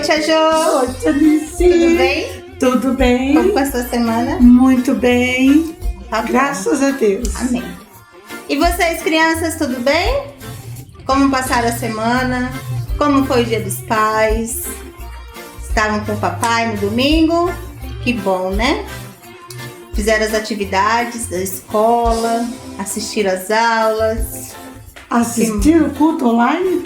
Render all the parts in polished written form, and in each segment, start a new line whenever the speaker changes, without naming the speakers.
Tia Jo.
Oi, Tia Alice.
Tudo bem?
Tudo bem.
Como passou a semana?
Muito bem.
Tá bom.
Graças a Deus.
Amém. E vocês, crianças, tudo bem? Como passaram a semana? Como foi o Dia dos Pais? Estavam com o papai no domingo? Que bom, né? Fizeram as atividades da escola, assistiram às aulas.
Assistiram o culto online?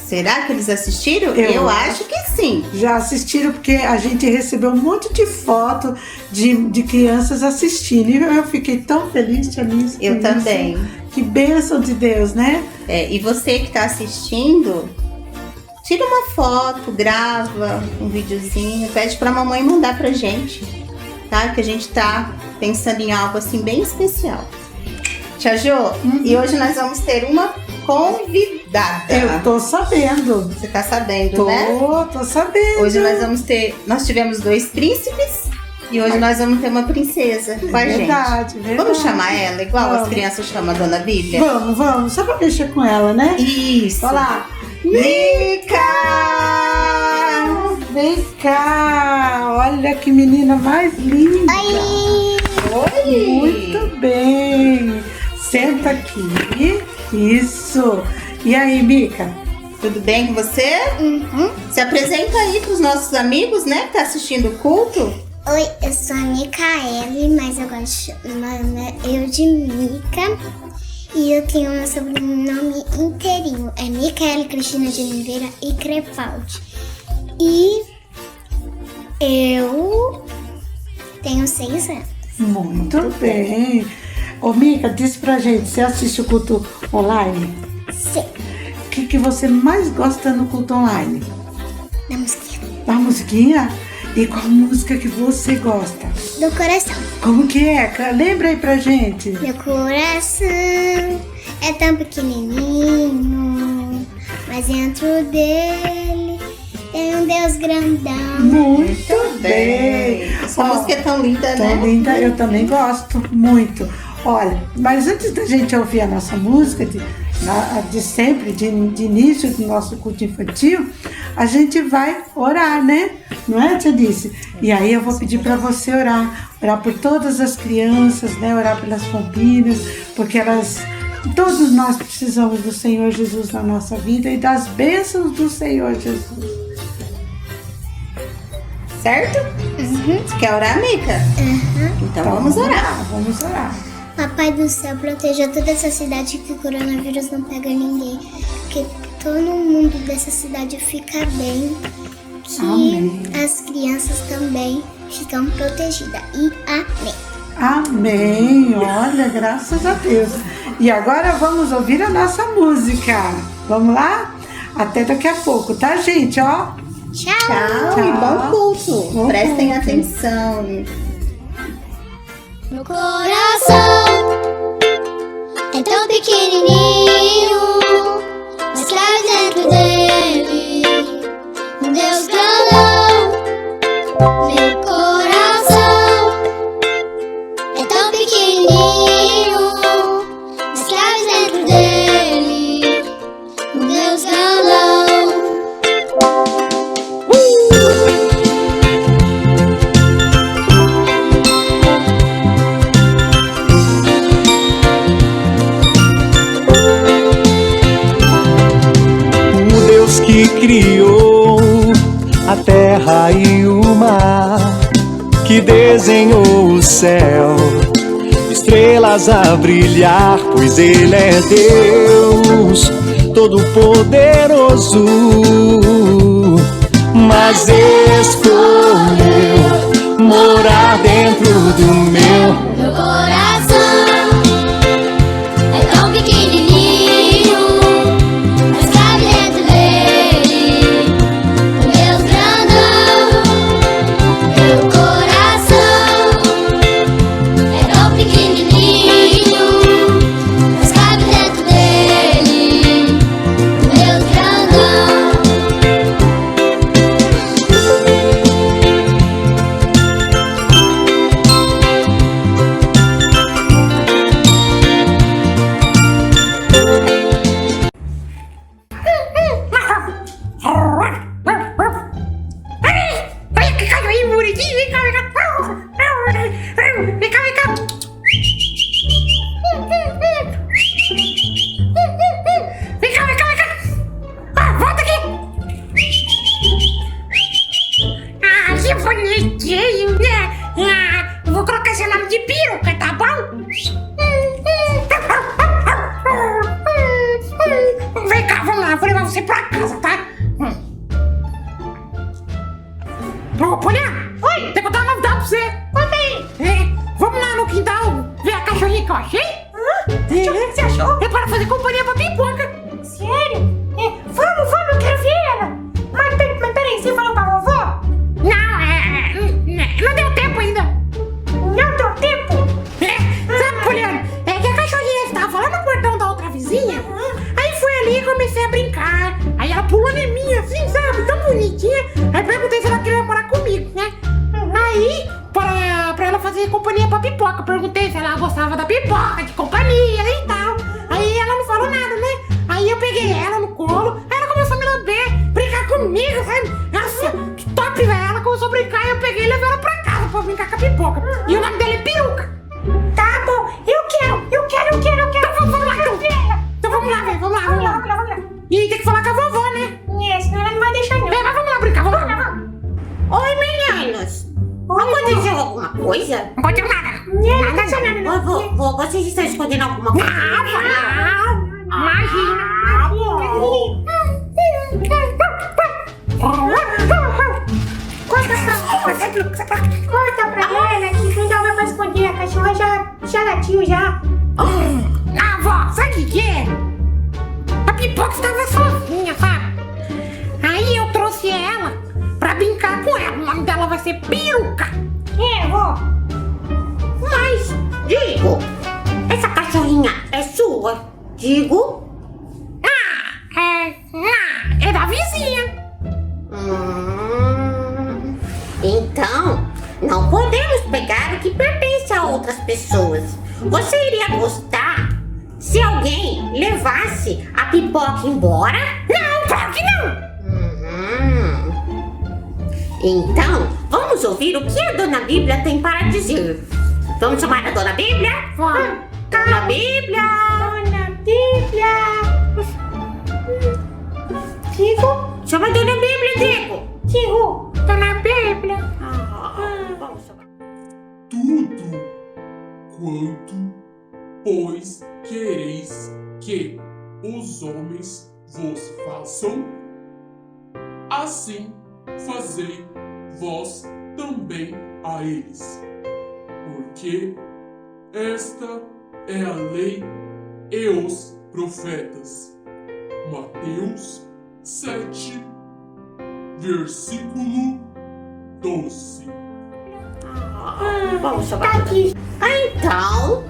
Será que eles assistiram?
Eu
acho que sim.
Já assistiram, porque a gente recebeu um monte de foto de crianças assistindo. E eu fiquei tão feliz, Tia Alice.
Eu também.
Que bênção de Deus, né?
E você que está assistindo, tira uma foto, grava um videozinho, pede para a mamãe mandar pra gente, tá? Que a gente tá pensando em algo assim bem especial. Tia Jo, e hoje nós vamos ter uma convidada.
Eu tô sabendo.
Você tá sabendo, né?
Tô sabendo.
Hoje nós tivemos 2 príncipes e hoje nós vamos ter uma princesa com a gente.
Verdade.
Vamos chamar ela igual
Vamos.
as crianças chamam a Dona Bíblia?
Vamos. Só pra mexer com ela, né?
Isso.
Olha lá.
Mica!
Vem cá. Olha que menina mais linda.
Oi!
Muito bem. Senta aqui. Isso. E aí, Mica?
Tudo bem com você? Se apresenta aí para os nossos amigos, né? Que tá assistindo o culto.
Oi, eu sou a Micaele, mas eu gosto eu de Mica. E eu tenho meu sobrenome inteirinho. É Micaele Cristina de Oliveira e Crepaldi. E eu tenho 6 anos.
Muito bem. Ô, Mica, diz pra gente, você assiste o culto online?
Sim.
O que você mais gosta no culto online?
Da musiquinha.
Da musiquinha? E qual música que você gosta?
Do coração.
Como que é? Lembra aí pra gente.
Meu coração é tão pequenininho, mas dentro dele tem um Deus grandão.
Muito bem.
Essa música é tão linda, né?
Tão linda, eu também gosto muito. Olha, mas antes da gente ouvir a nossa música de sempre, de início do nosso culto infantil, a gente vai orar, né? Não é, Tia Alice? E aí eu vou pedir para você orar por todas as crianças, né? Orar pelas famílias, porque todos nós precisamos do Senhor Jesus na nossa vida e das bênçãos do Senhor Jesus.
Certo? Você quer orar, Mica? Então vamos orar.
Vamos orar.
Papai do céu, proteja toda essa cidade, que o coronavírus não pega ninguém, que todo mundo dessa cidade fica bem, que
Amém.
as crianças também ficam protegidas. E amém.
Amém. Olha, graças a Deus. E agora vamos ouvir a nossa música. Vamos lá? Até daqui a pouco, tá, gente? Ó.
Tchau.
Tchau e bom culto.
Bom
Prestem
culto.
atenção.
Meu coração é tão pequenininho, mas cabe dentro dele um Deus grandão. Meu coração é tão pequenininho, mas cabe dentro dele um Deus grandão.
Que criou a terra e o mar, que desenhou o céu, estrelas a brilhar, pois Ele é Deus Todo-Poderoso, mas escolheu morar dentro do meu
coração. É tão pequenininho, mas cabe dentro dele o Deus grandão. Meu coração é tão pequenininho, mas cabe dentro dele o Deus grandão.
levar você pra casa, tá? Ô, Poliana! Oi! Tem que contar uma novidade pra você! Conta aí! Vamos lá no quintal ver a cachorrinha que eu achei? O que você achou? É para fazer companhia pra pipoca! Sério? Vamos, eu quero ver ela! Mas peraí, você falou pra vovó? Não deu tempo ainda! Não deu tempo? Sabe, Poliana? É que a cachorrinha estava lá no portão da outra vizinha. Aí fui ali e comecei a brincar. Aí ela pulou em mim assim, sabe? Tão bonitinha. Aí perguntei se ela queria morar comigo, né? Aí, pra ela fazer companhia pra pipoca, perguntei se ela gostava da pipoca, de companhia e tal. Aí ela não falou nada, né? Aí eu peguei ela no colo, aí ela começou a me lamber, brincar comigo, sabe? Nossa, que top, velho. Ela começou a brincar e eu peguei e levei ela pra casa pra brincar com a pipoca. E o nome dela é Peruca. Tá bom, eu quero. Então vamos lá, então vamos lá, velho, vamos lá. E tem que falar com a vovó, né? Senão ela não vai deixar não. Mas vamos lá brincar, vamos lá.
Oi, meninos! Aconteceu alguma coisa?
Não pode ter nada.
Não aconteceu nada. Vocês estão escondendo alguma coisa?
Imagina.
Conta pra ela que quem tava pra esconder a cachorra já latiu já.
Vó, sabe o que é? A pipoca estava sozinha, sabe? Aí eu trouxe ela pra brincar com ela. O nome dela vai ser Peruca.
Vó.
Mas, digo, essa cachorrinha é sua? Digo?
É da vizinha.
Então, não podemos pegar o que pertence a outras pessoas. Você iria gostar se alguém levasse a pipoca embora?
Não, claro que não.
Então, vamos ouvir o que a Dona Bíblia tem para dizer. Vamos chamar a Dona Bíblia?
Vamos.
Dona Bíblia!
Dona Bíblia. Digo?
Chama a Dona Bíblia, Digo!
Dona Bíblia.
Vamos chamar.
Tudo quanto, pois, quereis que os homens vos façam, assim fazei vós também a eles. Porque esta é a lei e os profetas. Mateus 7, versículo 12.
Vamos chamar. Então,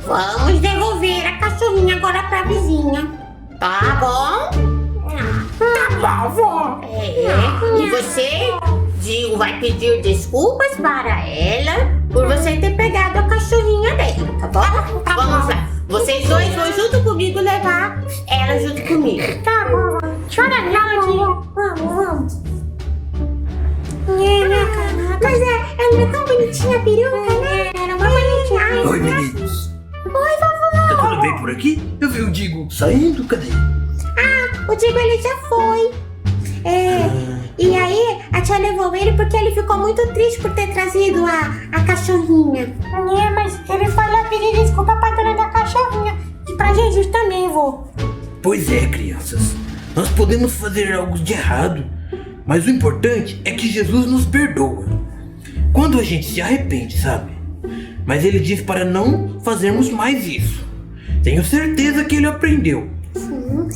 vamos devolver a cachorrinha agora pra vizinha. Tá bom?
Tá bom, vó.
E você, Digo, vai pedir desculpas para ela por você ter pegado a cachorrinha dele, tá bom? Vamos lá. Vocês dois vão junto comigo levar ela junto comigo.
Tá bom. Chora não, vamos. Mas ela é tão bonitinha, a peruca, né? Era uma bonitinha.
Oi, meninos.
Oi, vovô.
Tá tudo bem por aqui? Eu vi o Digo saindo, cadê?
O Digo, ele já foi. E aí, a tia levou ele porque ele ficou muito triste por ter trazido a cachorrinha. Mas ele foi lá pedir desculpa pra dona da cachorrinha. E pra Jesus também, vô.
Pois é, crianças. Nós podemos fazer algo de errado, mas o importante é que Jesus nos perdoa. Quando a gente se arrepende, sabe? Mas ele diz para não fazermos mais isso. Tenho certeza que ele aprendeu,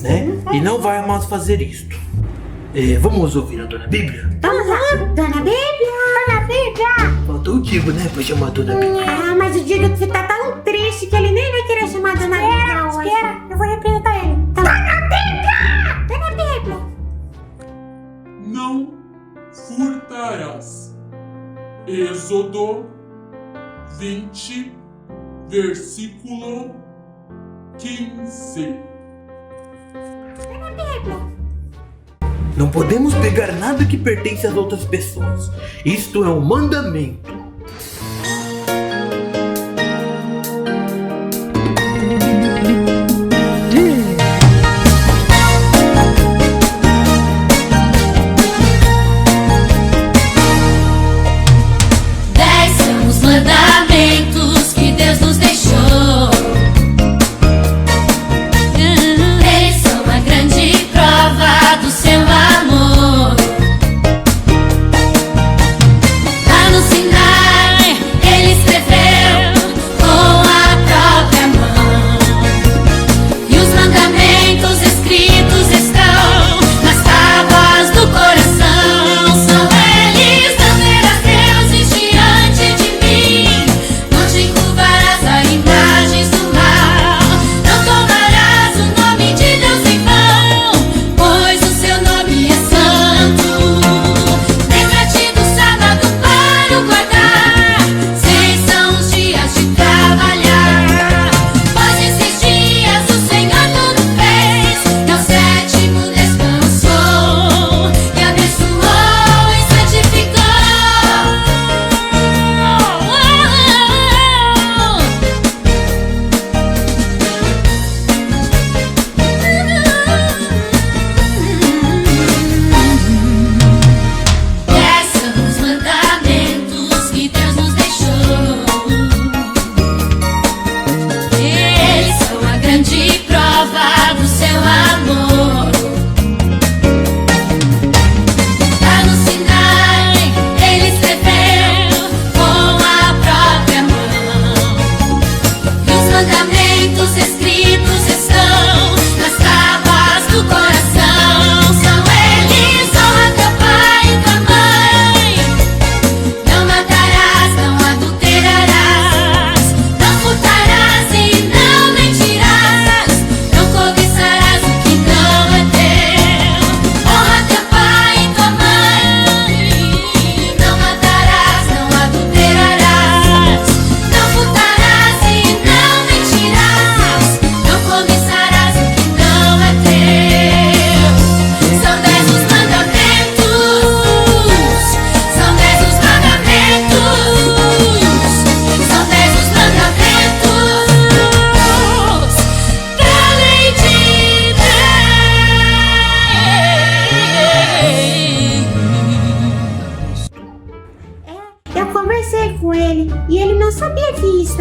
né? E não vai mais fazer isto. Vamos ouvir a Dona Bíblia?
Vamos lá, Dona Bíblia! Dona Bíblia!
Faltou o Digo, né? Pra chamar a Dona Bíblia.
Mas o Digo tá tão triste que ele nem vai querer chamar a Dona Bíblia. Espera, eu vou representar ele. Tá. Dona Bíblia! Dona Bíblia!
Não furtarás. Êxodo 20, versículo 15.
Dona Bíblia!
Não podemos pegar nada que pertence às outras pessoas. Isto é um mandamento.
São os mandamentos que Deus nos deixou. Eles são a grande prova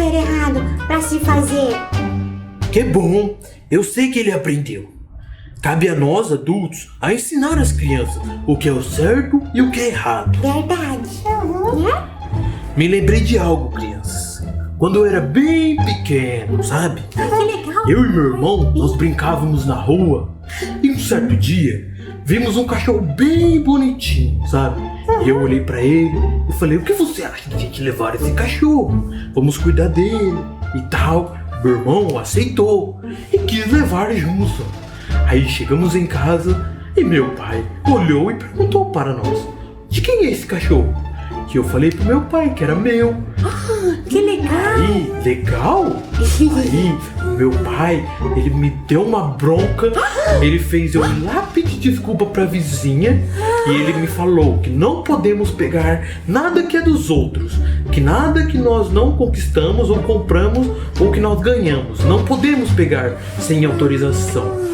ser errado pra se fazer.
Que bom, eu sei que ele aprendeu. Cabe a nós, adultos, a ensinar as crianças o que é o certo e o que é errado.
Verdade. Né?
Me lembrei de algo, crianças. Quando eu era bem pequeno, sabe?
Que legal.
Eu e meu irmão, nós brincávamos na rua. E um certo dia, vimos um cachorro bem bonitinho, sabe? E eu olhei pra ele e falei, o que você acha de a gente levar esse cachorro? Vamos cuidar dele e tal. Meu irmão aceitou e quis levar junto. Aí chegamos em casa e meu pai olhou e perguntou para nós, de quem é esse cachorro? E eu falei pro meu pai que era meu.
Que legal.
Aí, legal? Aí, meu pai, ele me deu uma bronca. Ele fez eu ir lá pedir desculpa pra vizinha. E ele me falou que não podemos pegar nada que é dos outros. Que nada que nós não conquistamos ou compramos ou que nós ganhamos. Não podemos pegar sem autorização.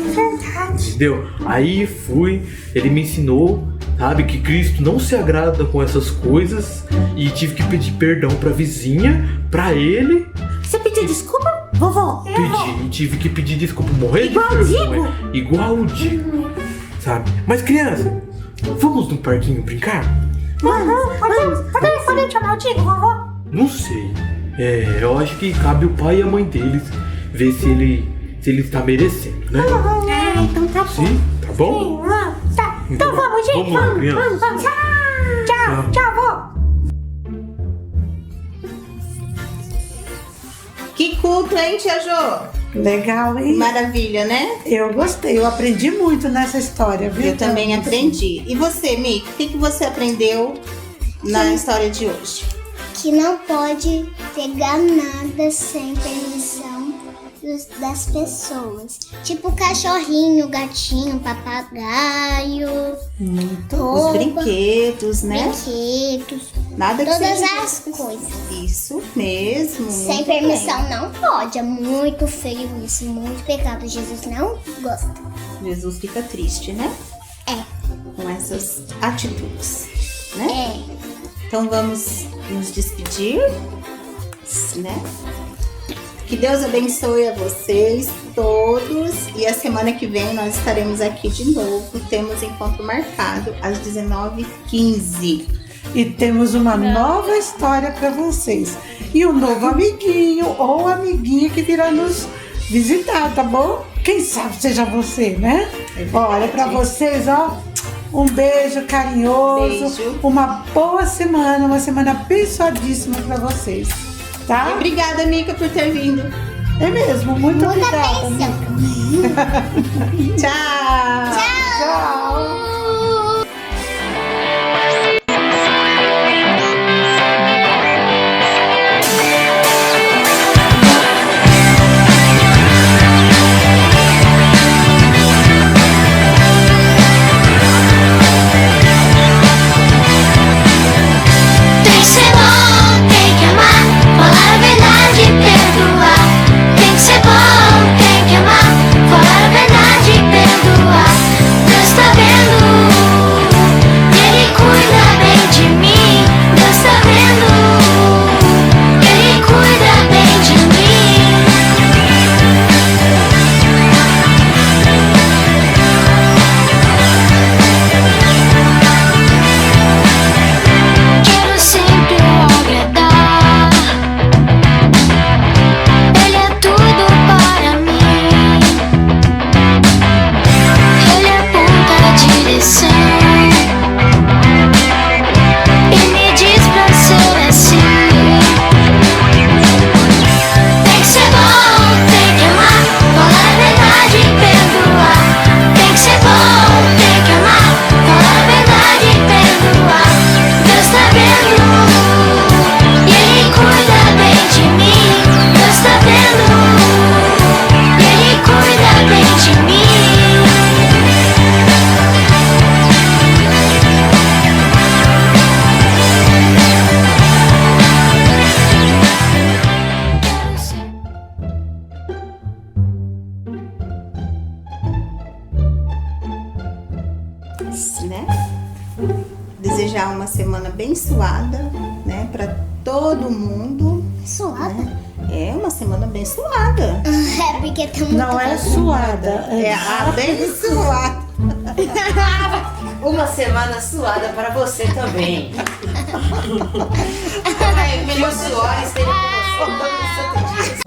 Entendeu? Aí fui, ele me ensinou, sabe, que Cristo não se agrada com essas coisas. E tive que pedir perdão pra vizinha, pra ele.
Você pediu desculpa, vovô?
Pedi, tive que pedir desculpa, morrer de
Igual o
vergonha.
Digo?
Igual o Digo, sabe? Mas criança, vamos no parquinho brincar?
Podemos chamar o Digo, vovô?
Não sei. Eu acho que cabe o pai e a mãe deles ver se ele está merecendo, né?
Então tá bom.
Sim, tá bom?
Tá. Então vamos, gente.
Vamos lá, criança.
Vamos. Tchau, vovô.
Que culto, hein, Tia Jô?
Legal, hein?
Maravilha, né?
Eu gostei, eu aprendi muito nessa história, viu?
Eu também aprendi. E você, Mica, o que você aprendeu na história de hoje?
Que não pode pegar nada sem permissão das pessoas. Tipo cachorrinho, gatinho, papagaio,
Os
roupa,
brinquedos, né?
brinquedos,
Nada que
todas
seja
as coisas.
Isso mesmo.
Sem
muito
permissão não pode. É muito feio isso, muito pecado. Jesus não gosta.
bem. Jesus fica triste, né?
É.
Com essas atitudes, né?
É.
Então vamos nos despedir, né? Que Deus abençoe a vocês todos. E a semana que vem nós estaremos aqui de novo. Temos encontro marcado às 19h15.
E temos uma nova história para vocês. E um novo amiguinho ou amiguinha que virá nos visitar, tá bom? Quem sabe seja você, né? Olha, para vocês, ó, um beijo carinhoso.
Beijo.
Uma boa semana, uma semana abençoadíssima para vocês,
E
tá?
obrigada, Mica, por ter vindo.
É mesmo, muito
Muita
obrigada.
bênção.
Tchau!
Tchau.
Tem que ser bom, tem que amar, falar a verdade e perdoar. Tem que ser bom, tem que amar, falar a verdade e perdoar. Deus tá vendo, Ele cuida bem de mim. Deus tá vendo, Ele cuida bem de mim. Quero sempre o agradar. Ele é tudo para mim. Ele aponta a direção e me diz pra ser assim. Tem que ser bom, tem que amar, falar a verdade e perdoar. Tem que ser bom, tem que amar, falar a verdade e perdoar. Deus tá vendo, e Ele cuida bem de mim. Deus tá vendo, e Ele cuida bem de mim.
Né? Desejar uma semana abençoada, né, para todo mundo.
Suada.
Né? É uma semana abençoada.
É porque tá muito
Não é suada.
É abençoada. Uma semana suada para você também. Ai, melhor suor esteja com você todos os santos dias.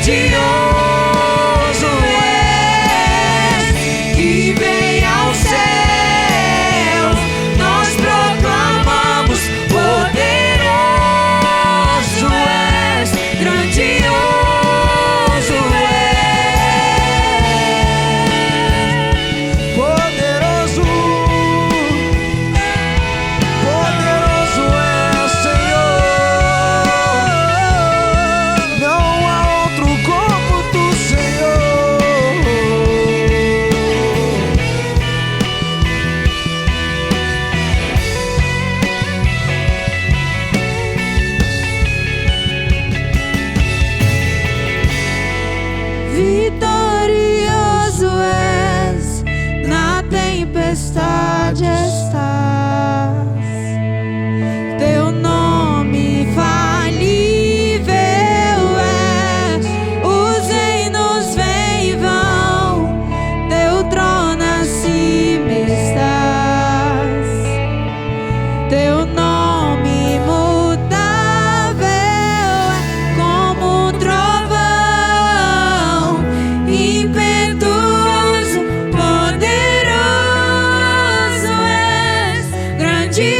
grandioso és, que vem aos céus, nós proclamamos, poderoso és, grandioso és, poderoso, poderoso és, Senhor, não há outro como tu, Senhor. Vitorioso és, na tempestade estás, teu nome falível é, os reinos vêm e vão, teu trono acima estás, teu nome imutável é como um trovão, impetuoso, poderoso és, grandioso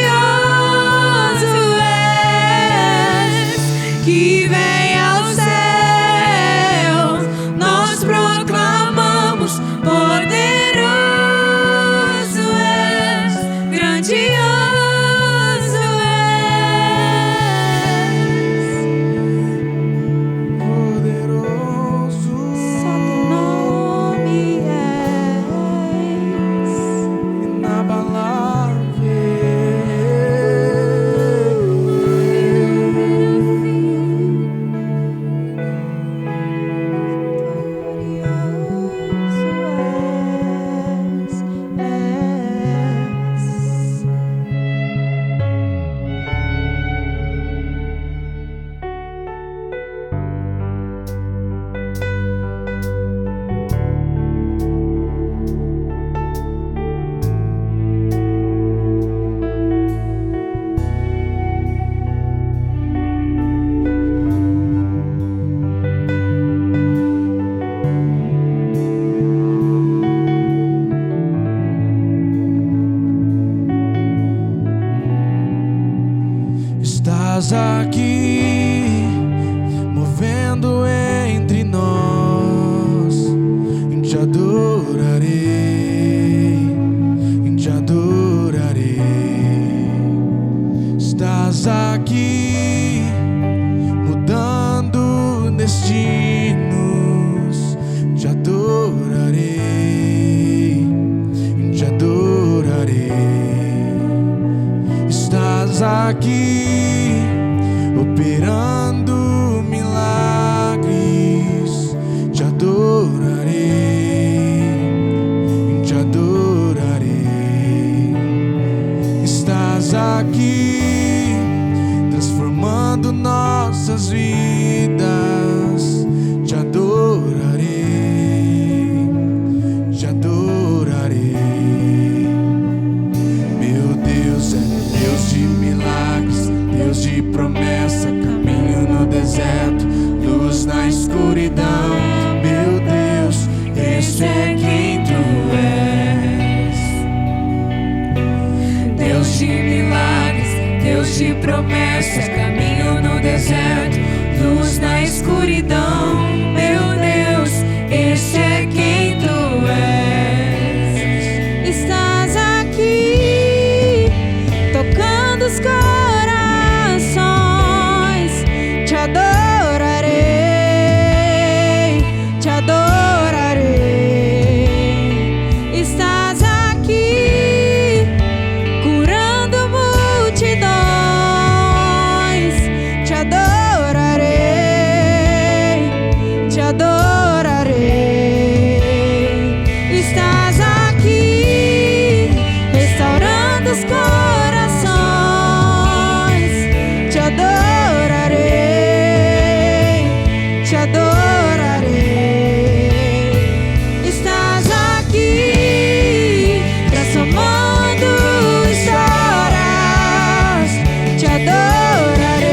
és, que vem aos céus, nós proclamamos, poderoso és, grandioso és, poderoso, só teu nome és, estás aqui, movendo entre nós, te adorarei, te adorarei. Estás aqui, mudando destinos, te adorarei, te adorarei. Estás aqui, operando milagres, te adorarei, te adorarei. Estás aqui, transformando nossas vidas, te adorarei, te adorarei. Meu Deus é Deus de milagres, Deus de promessa, caminho no deserto, luz na escuridão. Meu Deus, esse é quem tu és. Deus de milagres, Deus de promessas, caminho no deserto, luz na escuridão. Meu Deus, esse é quem tu és. Estás aqui, tocando os corações, te adorarei, te adorarei. Estás aqui, curando multidões, te adorarei, te adorarei. Estás aqui, restaurando os corações, te adorarei, te adorarei. Estás aqui, transformando histórias, te adorarei,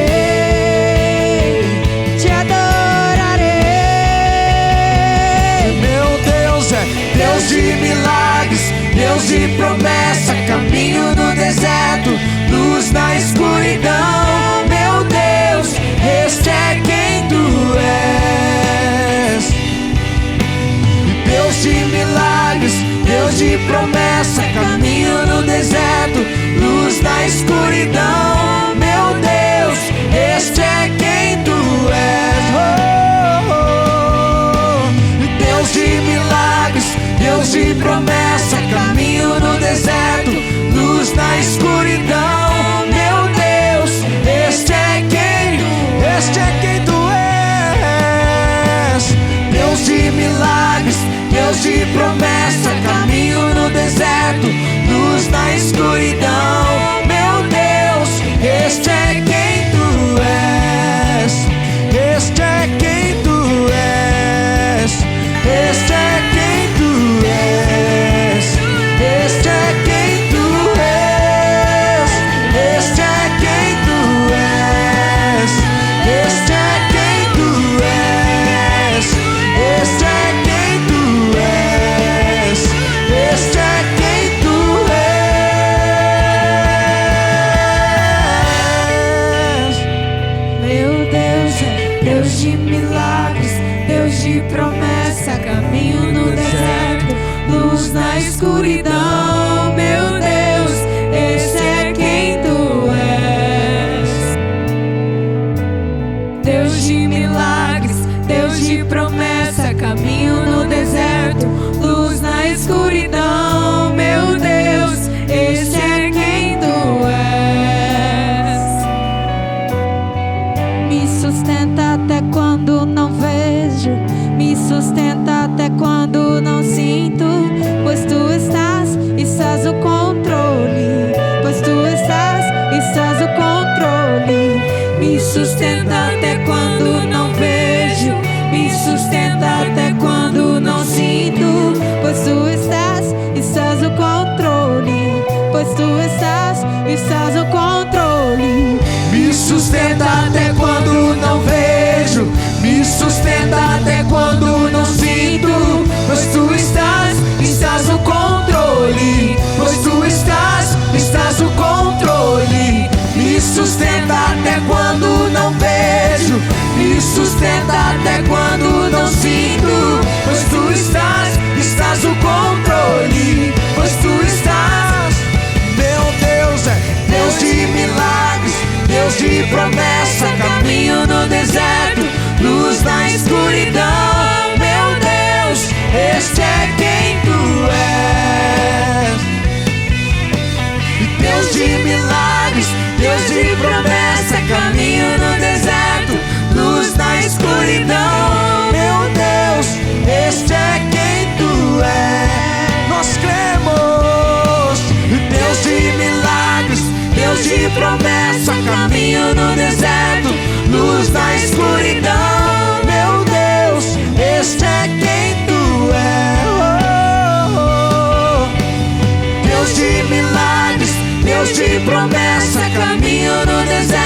te adorarei. Deus de promessa, caminho no deserto, luz na escuridão. Meu Deus, este é quem tu és. Deus de milagres, Deus de promessa, caminho no deserto, luz na escuridão. Meu Deus, este é quem tu és. Deus de milagres, Deus de promessa, caminho no deserto, luz na escuridão. Meu Deus, este é quem tu és. Deus de milagres, Deus de promessa, caminho no deserto, luz na escuridão. Meu Deus, este é quem tu és. Este é quem tu és. Este é quem tu és. Este é quem tu és. Este é quem tu és. Este é quem tu és. Este é quem tu és. Este é quem tu és. Meu Deus é Deus de milagres, Deus de promessa, caminho no deserto, luz na escuridão. Meu Deus, esse é quem tu és. Deus de milagres, Deus de promessa, caminho no deserto, luz na escuridão. Meu Deus, esse é quem tu és.
Me sustenta até quando não vejo, me sustenta até quando não sinto, pois tu estás o controle, pois tu estás o controle. Me sustenta até quando não vejo, me sustenta até quando não sinto, pois tu estás o controle, pois tu estás o controle.
Me sustenta até quando não vejo, me sustenta até quando não sinto, pois tu estás o controle, pois tu estás o controle. Me sustenta até quando não vejo, me sustenta até quando não sinto, pois tu estás o controle, pois tu estás. Meu Deus é Deus de milagres, Deus de promessa, caminho no deserto, luz na escuridão. Meu Deus, este é quem tu és. Deus de milagres, Deus de promessa, caminho no deserto, luz na escuridão. Meu Deus, este é quem tu és. Nós cremos. Deus de milagres, Deus de promessa, caminho no deserto, luz na escuridão. Meu Deus, este é quem tu és. Deus de milagres, Deus de promessa, caminho no deserto,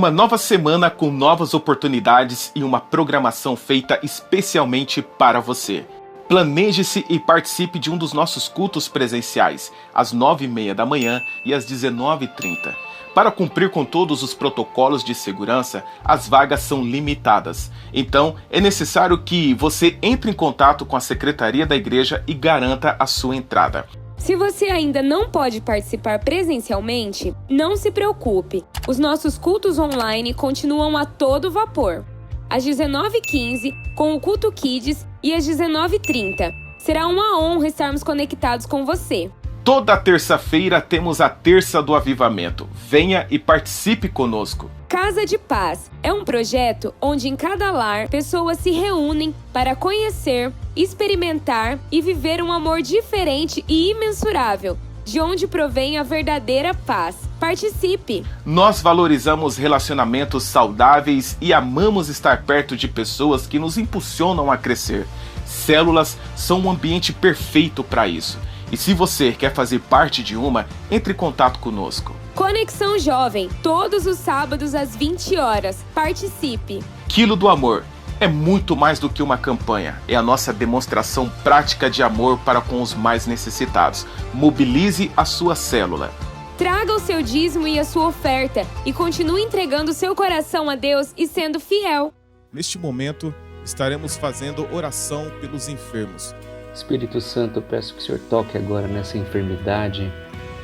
Uma nova semana com novas oportunidades e uma programação feita especialmente para você. Planeje-se e participe de um dos nossos cultos presenciais, às 9h30 da manhã e às 19h30. Para cumprir com todos os protocolos de segurança, as vagas são limitadas. Então, é necessário que você entre em contato com a Secretaria da Igreja e garanta a sua entrada.
Se você ainda não pode participar presencialmente, não se preocupe. Os nossos cultos online continuam a todo vapor. Às 19h15, com o Culto Kids, e às 19h30. Será uma honra estarmos conectados com você.
Toda terça-feira temos a Terça do Avivamento. Venha e participe conosco.
Casa de Paz é um projeto onde em cada lar pessoas se reúnem para conhecer, experimentar e viver um amor diferente e imensurável, de onde provém a verdadeira paz. Participe!
Nós valorizamos relacionamentos saudáveis e amamos estar perto de pessoas que nos impulsionam a crescer. Células são um ambiente perfeito para isso. E se você quer fazer parte de uma, entre em contato conosco.
Conexão Jovem, todos os sábados às 20 horas. Participe!
Quilo do Amor é muito mais do que uma campanha. É a nossa demonstração prática de amor para com os mais necessitados. Mobilize a sua célula.
Traga o seu dízimo e a sua oferta e continue entregando seu coração a Deus e sendo fiel.
Neste momento, estaremos fazendo oração pelos enfermos.
Espírito Santo, eu peço que o Senhor toque agora nessa enfermidade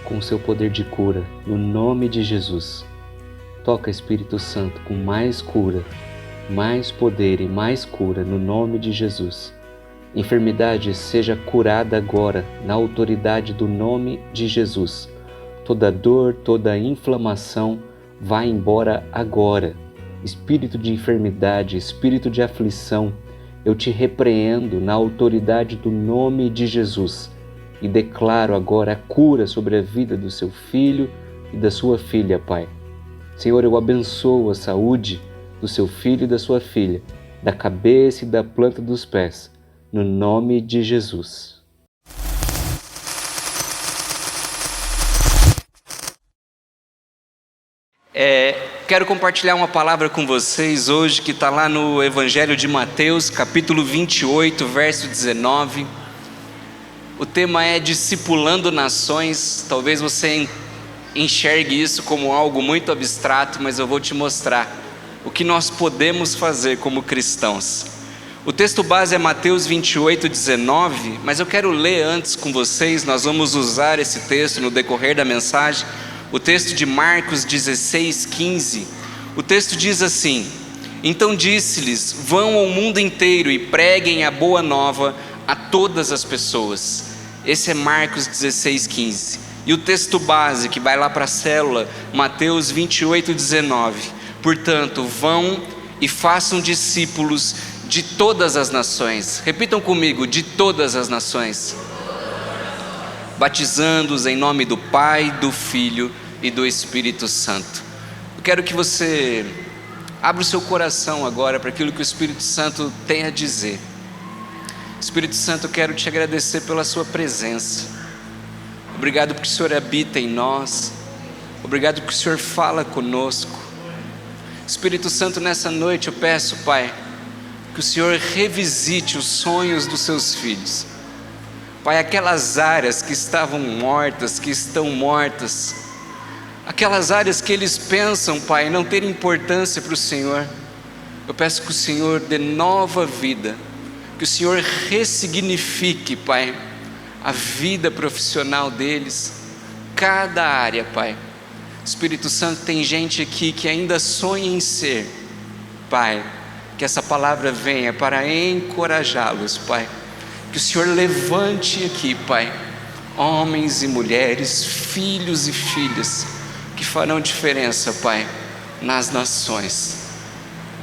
com o seu poder de cura, no nome de Jesus. Toca, Espírito Santo, com mais cura, mais poder e mais cura, no nome de Jesus. Enfermidade seja curada agora, na autoridade do nome de Jesus. Toda dor, toda inflamação, vá embora agora. Espírito de enfermidade, espírito de aflição, eu te repreendo na autoridade do nome de Jesus e declaro agora a cura sobre a vida do seu filho e da sua filha, Pai. Senhor, eu abençoo a saúde do seu filho e da sua filha, da cabeça e da planta dos pés, no nome de Jesus.
Quero compartilhar uma palavra com vocês hoje que está lá no Evangelho de Mateus, capítulo 28, verso 19. O tema é discipulando nações. Talvez você enxergue isso como algo muito abstrato, mas eu vou te mostrar o que nós podemos fazer como cristãos. O texto base é Mateus 28, 19, mas eu quero ler antes com vocês. Nós vamos usar esse texto no decorrer da mensagem. O texto de Marcos 16, 15, o texto diz assim: então disse-lhes, vão ao mundo inteiro e preguem a boa nova a todas as pessoas. Esse é Marcos 16, 15. E o texto base que vai lá para a célula, Mateus 28, 19. Portanto, vão e façam discípulos de todas as nações. Repitam comigo, de todas as nações. Batizando-os em nome do Pai, do Filho e do Espírito Santo. Eu quero que você abra o seu coração agora para aquilo que o Espírito Santo tem a dizer. Espírito Santo, eu quero te agradecer pela sua presença. Obrigado porque o Senhor habita em nós. Obrigado porque o Senhor fala conosco. Espírito Santo, nessa noite eu peço, Pai, que o Senhor revisite os sonhos dos seus filhos. Pai, aquelas áreas que estavam mortas, que estão mortas, aquelas áreas que eles pensam, Pai, não ter importância para o Senhor, eu peço que o Senhor dê nova vida, que o Senhor ressignifique, Pai, a vida profissional deles, cada área, Pai. Espírito Santo, tem gente aqui que ainda sonha em ser, Pai, que essa palavra venha para encorajá-los, Pai. Que o Senhor levante aqui, Pai, homens e mulheres, filhos e filhas, que farão diferença, Pai, nas nações.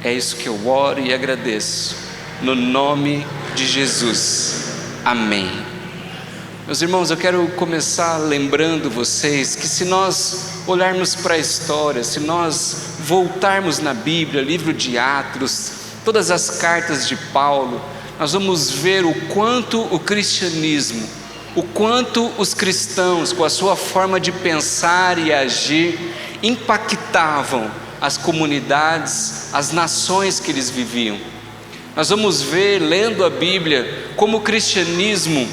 É isso que eu oro e agradeço, no nome de Jesus. Amém. Meus irmãos, eu quero começar lembrando vocês que se nós olharmos para a história, se nós voltarmos na Bíblia, livro de Atos, todas as cartas de Paulo, nós vamos ver o quanto o cristianismo, o quanto os cristãos, com a sua forma de pensar e agir, impactavam as comunidades, as nações que eles viviam. Nós vamos ver, lendo a Bíblia, como o cristianismo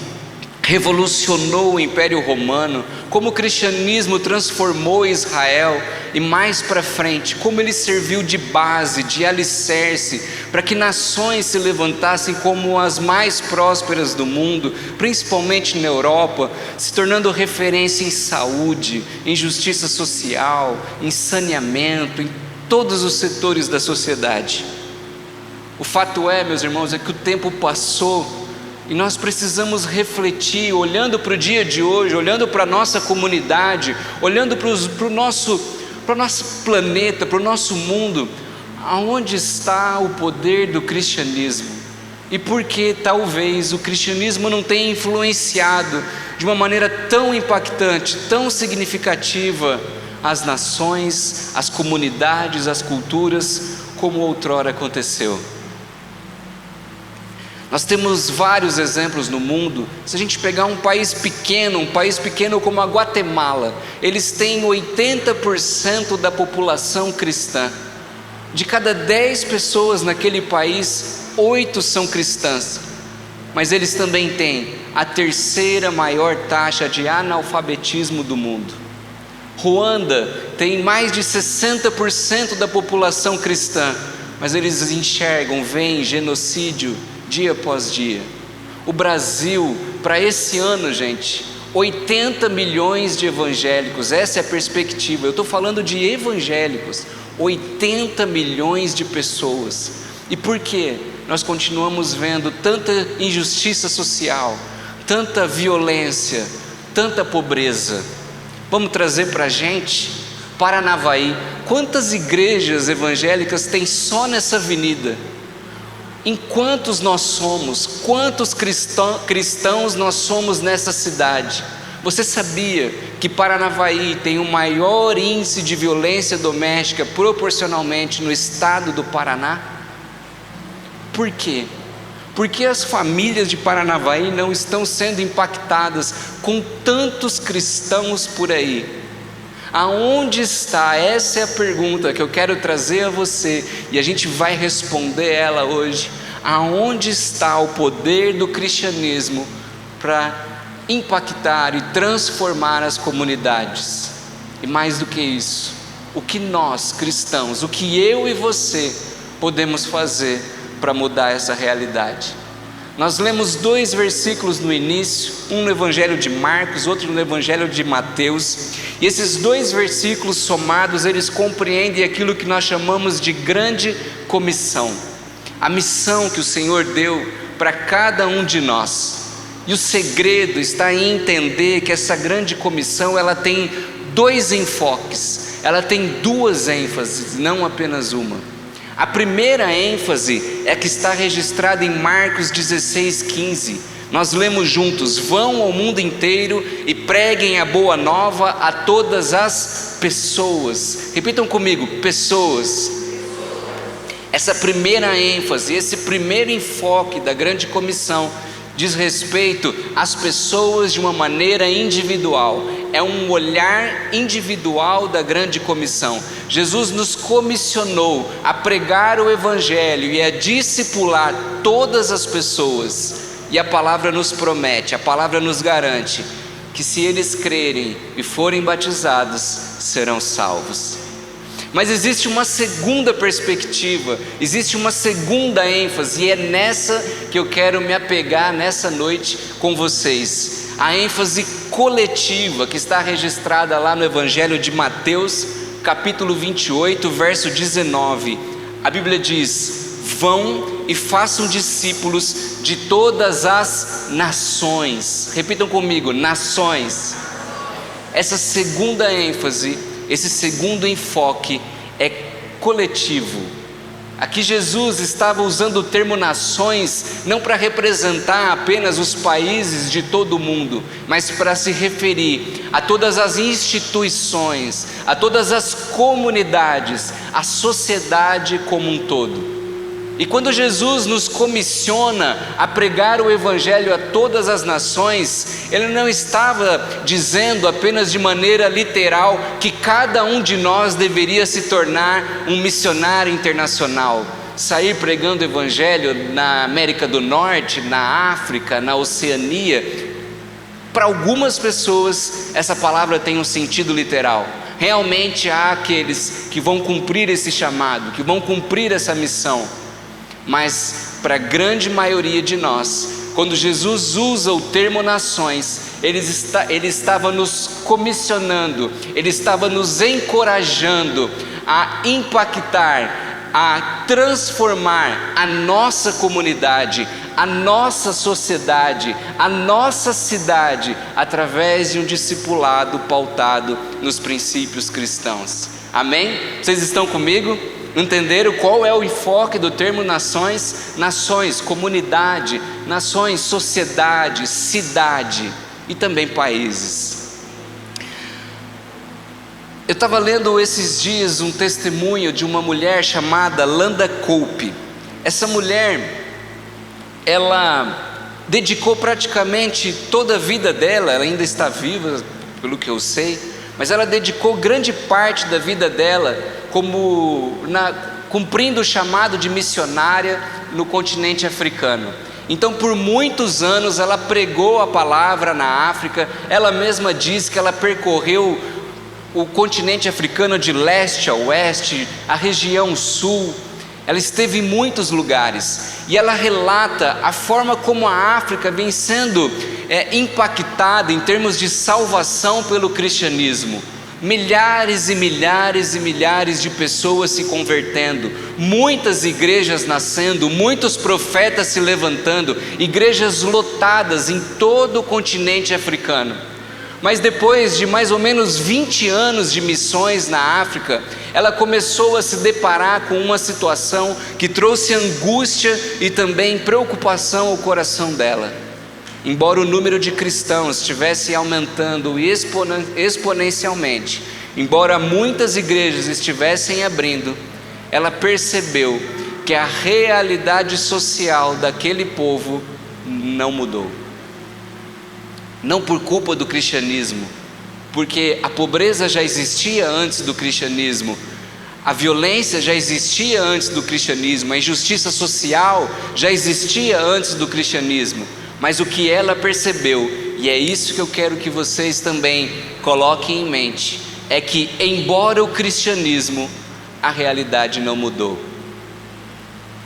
revolucionou o Império Romano, como o cristianismo transformou Israel e mais para frente, como ele serviu de base, de alicerce, para que nações se levantassem como as mais prósperas do mundo, principalmente na Europa, se tornando referência em saúde, em justiça social, em saneamento, em todos os setores da sociedade. O fato é, meus irmãos, é que o tempo passou e nós precisamos refletir, olhando para o dia de hoje, olhando para a nossa comunidade, olhando para o nosso planeta, para o nosso mundo, aonde está o poder do cristianismo? E por que talvez o cristianismo não tenha influenciado de uma maneira tão impactante, tão significativa as nações, as comunidades, as culturas, como outrora aconteceu? Nós temos vários exemplos no mundo. Se a gente pegar um país pequeno como a Guatemala, eles têm 80% da população cristã. De cada 10 pessoas naquele país, 8 são cristãs. Mas eles também têm a terceira maior taxa de analfabetismo do mundo. Ruanda tem mais de 60% da população cristã, mas eles enxergam, veem genocídio dia após dia. O Brasil, para esse ano, gente, 80 milhões de evangélicos, essa é a perspectiva. Eu estou falando de evangélicos, 80 milhões de pessoas. E por quê? Nós continuamos vendo tanta injustiça social, tanta violência, tanta pobreza. Vamos trazer para a gente Paranavaí. Quantas igrejas evangélicas tem só nessa avenida? Em quantos nós somos? Quantos cristãos nós somos nessa cidade? Você sabia que Paranavaí tem o maior índice de violência doméstica proporcionalmente no estado do Paraná? Por quê? Porque as famílias de Paranavaí não estão sendo impactadas com tantos cristãos por aí? Aonde está? Essa é a pergunta que eu quero trazer a você e a gente vai responder ela hoje. Aonde está o poder do cristianismo para impactar e transformar as comunidades? E mais do que isso, o que nós cristãos, o que eu e você podemos fazer para mudar essa realidade? Nós lemos 2 versículos no início, um no Evangelho de Marcos, outro no Evangelho de Mateus, e esses 2 versículos somados, eles compreendem aquilo que nós chamamos de grande comissão, a missão que o Senhor deu para cada um de nós. E o segredo está em entender que essa grande comissão, ela tem 2 enfoques, ela tem 2 ênfases, não apenas uma. A primeira ênfase é que está registrada em Marcos 16:15. Nós lemos juntos: vão ao mundo inteiro e preguem a boa nova a todas as pessoas. Repitam comigo: pessoas. Essa primeira ênfase, esse primeiro enfoque da grande comissão diz respeito às pessoas de uma maneira individual. É um olhar individual da grande comissão. Jesus nos comissionou a pregar o Evangelho e a discipular todas as pessoas. E a palavra nos promete, a palavra nos garante que se eles crerem e forem batizados, serão salvos. Mas existe uma segunda perspectiva, existe uma segunda ênfase, e é nessa que eu quero me apegar nessa noite com vocês. A ênfase coletiva que está registrada lá no Evangelho de Mateus, capítulo 28, verso 19. A Bíblia diz: vão e façam discípulos de todas as nações. Repitam comigo: nações. Essa segunda ênfase, esse segundo enfoque é coletivo. Aqui Jesus estava usando o termo nações não para representar apenas os países de todo o mundo, mas para se referir a todas as instituições, a todas as comunidades, a sociedade como um todo. E quando Jesus nos comissiona a pregar o Evangelho a todas as nações, Ele não estava dizendo apenas de maneira literal que cada um de nós deveria se tornar um missionário internacional, sair pregando o Evangelho na América do Norte, na África, na Oceania. Para algumas pessoas, essa palavra tem um sentido literal. Realmente há aqueles que vão cumprir esse chamado, que vão cumprir essa missão. Mas para a grande maioria de nós, quando Jesus usa o termo nações, Ele estava nos comissionando, Ele estava nos encorajando a impactar, a transformar a nossa comunidade, a nossa sociedade, a nossa cidade, através de um discipulado pautado nos princípios cristãos. Amém? Vocês estão comigo? Entenderam qual é o enfoque do termo nações? Nações, comunidade, nações, sociedade, cidade e também países. Eu estava lendo esses dias um testemunho de uma mulher chamada Landa Cope. Essa mulher, ela dedicou praticamente toda a vida dela, ela ainda está viva, pelo que eu sei, mas ela dedicou grande parte da vida dela cumprindo o chamado de missionária no continente africano. Então, por muitos anos ela pregou a palavra na África. Ela mesma diz que ela percorreu o continente africano de leste a oeste, a região sul. Ela esteve em muitos lugares e ela relata a forma como a África vem sendo impactada em termos de salvação pelo cristianismo. Milhares e milhares e milhares de pessoas se convertendo, muitas igrejas nascendo, muitos profetas se levantando, igrejas lotadas em todo o continente africano. Mas depois de mais ou menos 20 anos de missões na África, ela começou a se deparar com uma situação que trouxe angústia e também preocupação ao coração dela. Embora o número de cristãos estivesse aumentando exponencialmente, embora muitas igrejas estivessem abrindo, ela percebeu que a realidade social daquele povo não mudou. Não por culpa do cristianismo, porque a pobreza já existia antes do cristianismo, a violência já existia antes do cristianismo, a injustiça social já existia antes do cristianismo. Mas o que ela percebeu, e é isso que eu quero que vocês também coloquem em mente, é que embora o cristianismo, a realidade não mudou.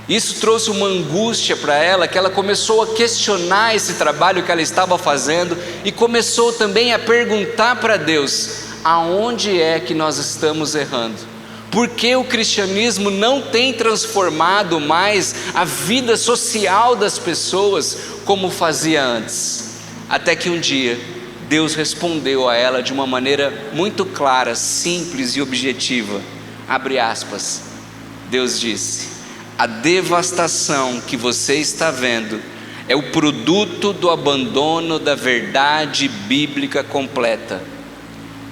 Isso trouxe uma angústia para ela, que ela começou a questionar esse trabalho que ela estava fazendo e começou também a perguntar para Deus: aonde é que nós estamos errando? Por que o cristianismo não tem transformado mais a vida social das pessoas como fazia antes? Até que um dia Deus respondeu a ela de uma maneira muito clara, simples e objetiva. Abre aspas. Deus disse: a devastação que você está vendo é o produto do abandono da verdade bíblica completa.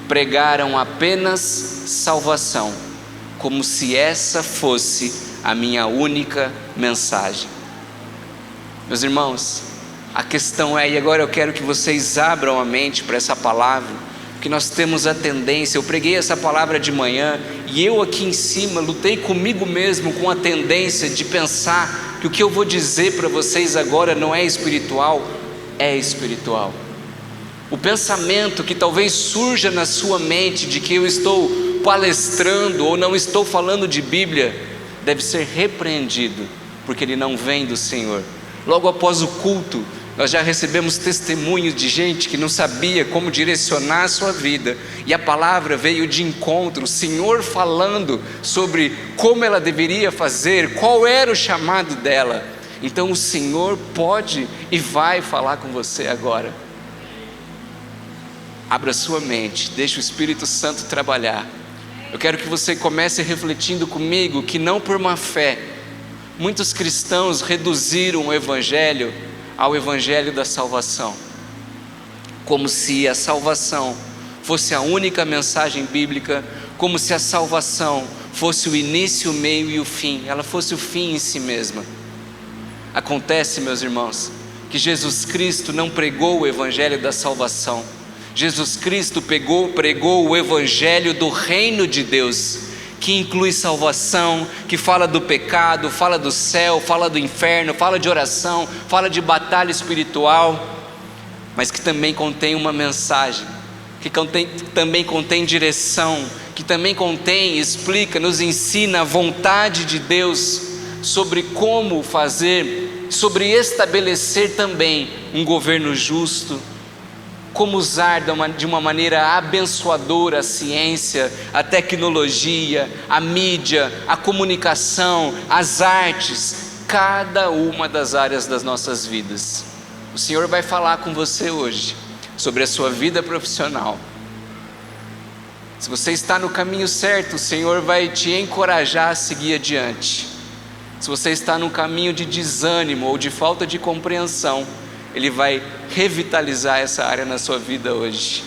Pregaram apenas salvação, como se essa fosse a minha única mensagem. Meus irmãos, a questão é, e agora eu quero que vocês abram a mente para essa palavra, porque nós temos a tendência, eu preguei essa palavra de manhã, e eu aqui em cima lutei comigo mesmo com a tendência de pensar que o que eu vou dizer para vocês agora não é espiritual, é espiritual. O pensamento que talvez surja na sua mente de que eu estou palestrando ou não estou falando de Bíblia, deve ser repreendido, porque ele não vem do Senhor. Logo após o culto, nós já recebemos testemunhos de gente que não sabia como direcionar a sua vida, e a palavra veio de encontro, o Senhor falando sobre como ela deveria fazer, qual era o chamado dela. Então o Senhor pode e vai falar com você agora. Abra sua mente, deixe o Espírito Santo trabalhar. Eu quero que você comece refletindo comigo que não por má fé, muitos cristãos reduziram o Evangelho ao Evangelho da salvação, como se a salvação fosse a única mensagem bíblica, como se a salvação fosse o início, o meio e o fim, ela fosse o fim em si mesma. Acontece, meus irmãos, que Jesus Cristo não pregou o evangelho da salvação. Jesus Cristo pregou o evangelho do reino de Deus, que inclui salvação, que fala do pecado, fala do céu, fala do inferno, fala de oração, fala de batalha espiritual, mas que também contém uma mensagem, que também contém direção, que também contém, explica, nos ensina a vontade de Deus sobre como fazer, sobre estabelecer também um governo justo, como usar de uma maneira abençoadora a ciência, a tecnologia, a mídia, a comunicação, as artes, cada uma das áreas das nossas vidas. O Senhor vai falar com você hoje sobre a sua vida profissional. Se você está no caminho certo, o Senhor vai te encorajar a seguir adiante. Se você está no caminho de desânimo ou de falta de compreensão, Ele vai revitalizar essa área na sua vida hoje.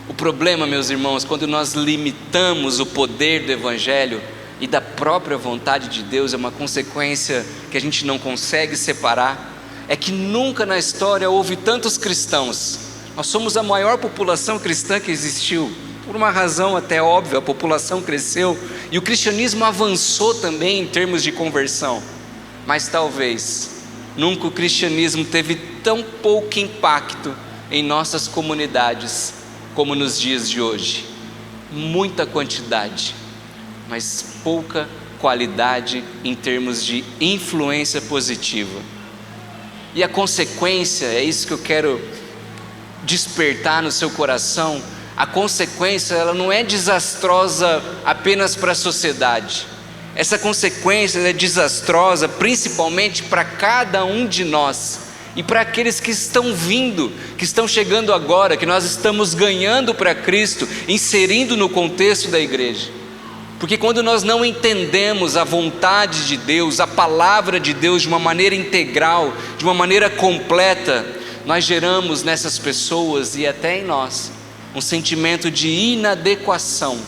O problema, meus irmãos, quando nós limitamos o poder do Evangelho e da própria vontade de Deus, é uma consequência que a gente não consegue separar, é que nunca na história houve tantos cristãos. Nós somos a maior população cristã que existiu, por uma razão até óbvia, a população cresceu e o cristianismo avançou também em termos de conversão, mas talvez nunca o cristianismo teve tão pouco impacto em nossas comunidades como nos dias de hoje. Muita quantidade, mas pouca qualidade em termos de influência positiva. E a consequência, é isso que eu quero despertar no seu coração, a consequência ela não é desastrosa apenas para a sociedade. Essa consequência é desastrosa principalmente para cada um de nós e para aqueles que estão vindo, que estão chegando agora, que nós estamos ganhando para Cristo, inserindo no contexto da igreja. Porque quando nós não entendemos a vontade de Deus, a palavra de Deus de uma maneira integral, de uma maneira completa, nós geramos nessas pessoas e até em nós um sentimento de inadequação.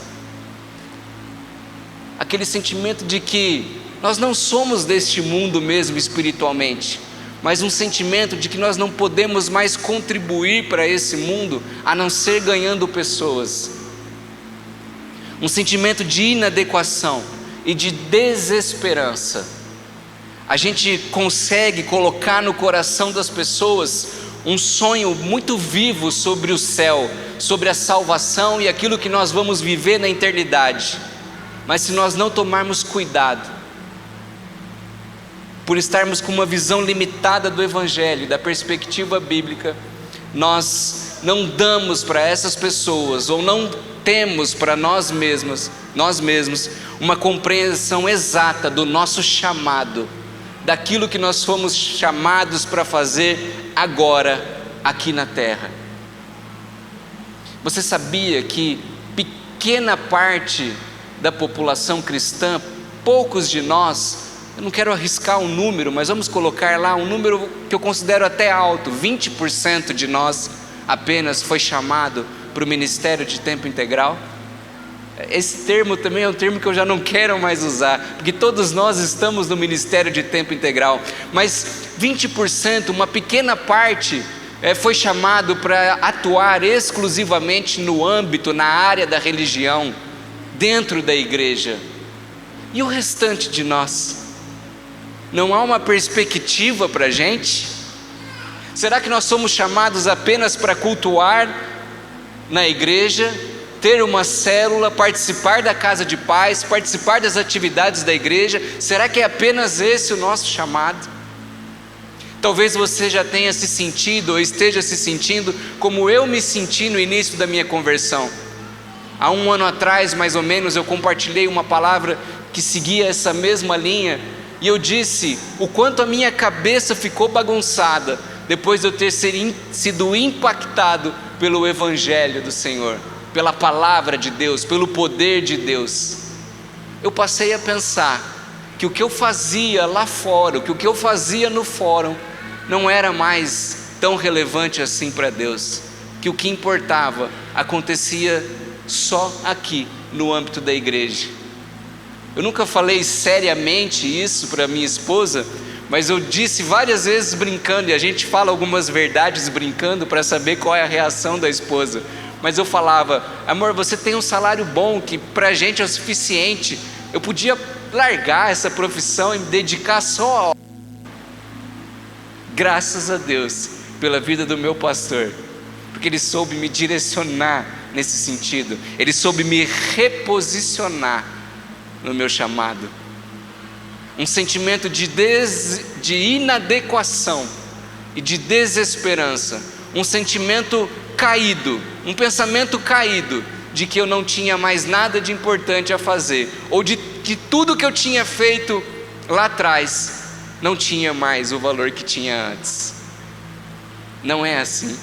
Aquele sentimento de que nós não somos deste mundo mesmo espiritualmente, mas um sentimento de que nós não podemos mais contribuir para esse mundo a não ser ganhando pessoas. Um sentimento de inadequação e de desesperança. A gente consegue colocar no coração das pessoas um sonho muito vivo sobre o céu, sobre a salvação e aquilo que nós vamos viver na eternidade. Mas se nós não tomarmos cuidado, por estarmos com uma visão limitada do Evangelho, da perspectiva bíblica, nós não damos para essas pessoas, ou não temos para nós mesmos, uma compreensão exata do nosso chamado, daquilo que nós fomos chamados para fazer agora, aqui na terra. Você sabia que pequena parte da população cristã, poucos de nós, eu não quero arriscar um número, mas vamos colocar lá um número que eu considero até alto, 20% de nós apenas foi chamado para o ministério de tempo integral. Esse termo também é um termo que eu já não quero mais usar, porque todos nós estamos no ministério de tempo integral, mas 20%, uma pequena parte, foi chamado para atuar exclusivamente no âmbito, na área da religião, dentro da igreja. E o restante de nós? Não há uma perspectiva para a gente? Será que nós somos chamados apenas para cultuar na igreja, ter uma célula, participar da casa de paz, participar das atividades da igreja? Será que é apenas esse o nosso chamado? Talvez você já tenha se sentido ou esteja se sentindo como eu me senti no início da minha conversão. Há um ano atrás, mais ou menos, eu compartilhei uma palavra que seguia essa mesma linha, e eu disse o quanto a minha cabeça ficou bagunçada depois de eu ter sido impactado pelo Evangelho do Senhor, pela palavra de Deus, pelo poder de Deus. Eu passei a pensar que o que eu fazia lá fora, que o que eu fazia no fórum, não era mais tão relevante assim para Deus, que o que importava acontecia só aqui, no âmbito da igreja. Eu nunca falei seriamente isso para minha esposa, mas eu disse várias vezes brincando, e a gente fala algumas verdades brincando para saber qual é a reação da esposa. Mas eu falava: amor, você tem um salário bom que pra gente é o suficiente. Eu podia largar essa profissão e me dedicar só a... Graças a Deus pela vida do meu pastor, porque ele soube me direcionar nesse sentido. Ele soube me reposicionar no meu chamado. Um sentimento de inadequação e de desesperança, um sentimento caído, um pensamento caído de que eu não tinha mais nada de importante a fazer, ou de que tudo que eu tinha feito lá atrás não tinha mais o valor que tinha antes. Não é assim.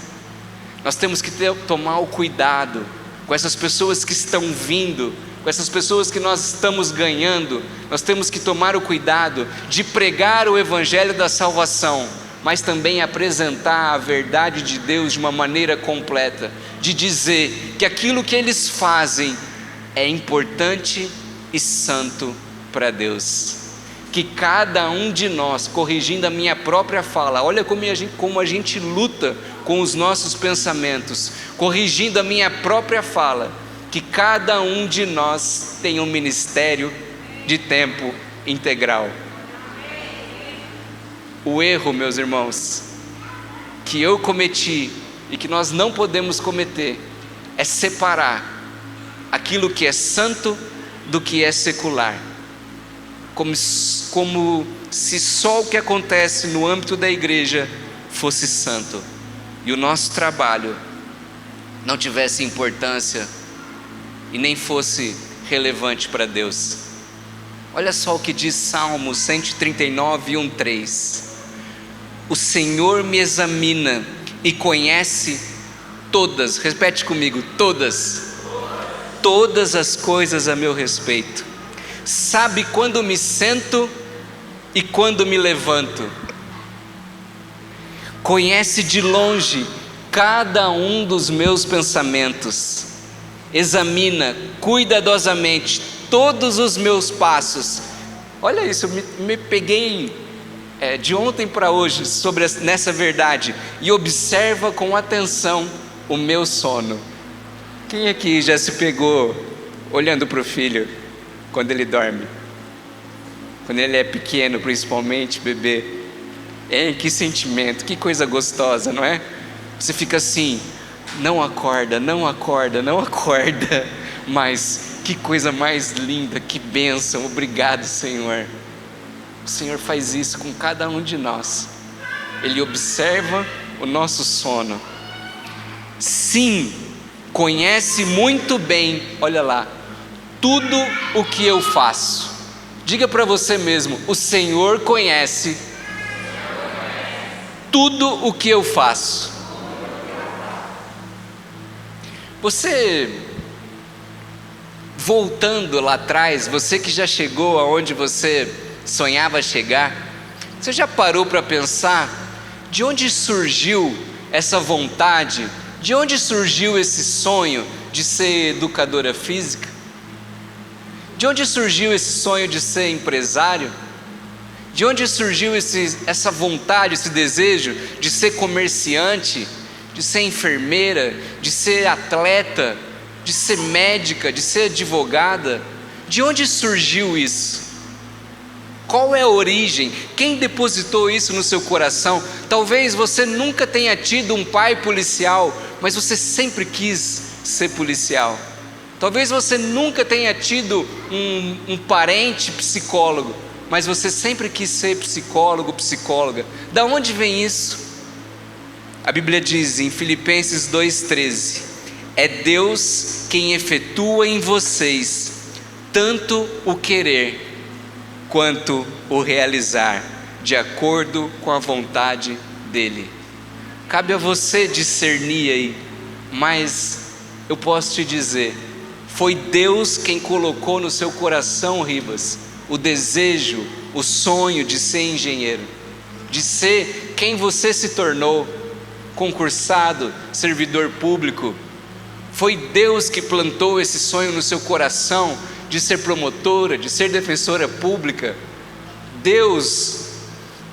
Nós temos que tomar o cuidado com essas pessoas que estão vindo, com essas pessoas que nós estamos ganhando. Nós temos que tomar o cuidado de pregar o evangelho da salvação, mas também apresentar a verdade de Deus de uma maneira completa, de dizer que aquilo que eles fazem é importante e santo para Deus. Que cada um de nós, corrigindo a minha própria fala, olha como a gente luta com os nossos pensamentos, corrigindo a minha própria fala, que cada um de nós tem um ministério de tempo integral. O erro, meus irmãos, que eu cometi e que nós não podemos cometer é separar aquilo que é santo do que é secular, como se só o que acontece no âmbito da igreja fosse santo e o nosso trabalho não tivesse importância e nem fosse relevante para Deus. Olha só o que diz Salmo 139, 1:3. O Senhor me examina e conhece todas, repete comigo, todas as coisas a meu respeito. Sabe quando me sento e quando me levanto. Conhece de longe cada um dos meus pensamentos. Examina cuidadosamente todos os meus passos. Olha isso, eu me peguei de ontem para hoje nessa verdade. E observa com atenção o meu sono. Quem aqui já se pegou olhando para o filho quando ele dorme? Quando ele é pequeno, principalmente, bebê. Que sentimento, que coisa gostosa, não é? Você fica assim, não acorda, não acorda, não acorda. Mas que coisa mais linda, que bênção, obrigado, Senhor. O Senhor faz isso com cada um de nós. Ele observa o nosso sono. Sim, conhece muito bem, olha lá, tudo o que eu faço. Diga para você mesmo: o Senhor conhece tudo o que eu faço. Você, voltando lá atrás, você que já chegou aonde você sonhava chegar, você já parou para pensar de onde surgiu essa vontade, de onde surgiu esse sonho de ser educadora física? De onde surgiu esse sonho de ser empresário? De onde surgiu essa vontade, esse desejo de ser comerciante, de ser enfermeira, de ser atleta, de ser médica, de ser advogada? De onde surgiu isso? Qual é a origem? Quem depositou isso no seu coração? Talvez você nunca tenha tido um pai policial, mas você sempre quis ser policial. Talvez você nunca tenha tido um parente psicólogo, mas você sempre quis ser psicólogo, psicóloga. Da onde vem isso? A Bíblia diz em Filipenses 2:13: é Deus quem efetua em vocês tanto o querer quanto o realizar, de acordo com a vontade dEle. Cabe a você discernir aí, mas eu posso te dizer, foi Deus quem colocou no seu coração, Ribas, o desejo, o sonho de ser engenheiro, de ser quem você se tornou, concursado, servidor público. Foi Deus que plantou esse sonho no seu coração de ser promotora, de ser defensora pública. Deus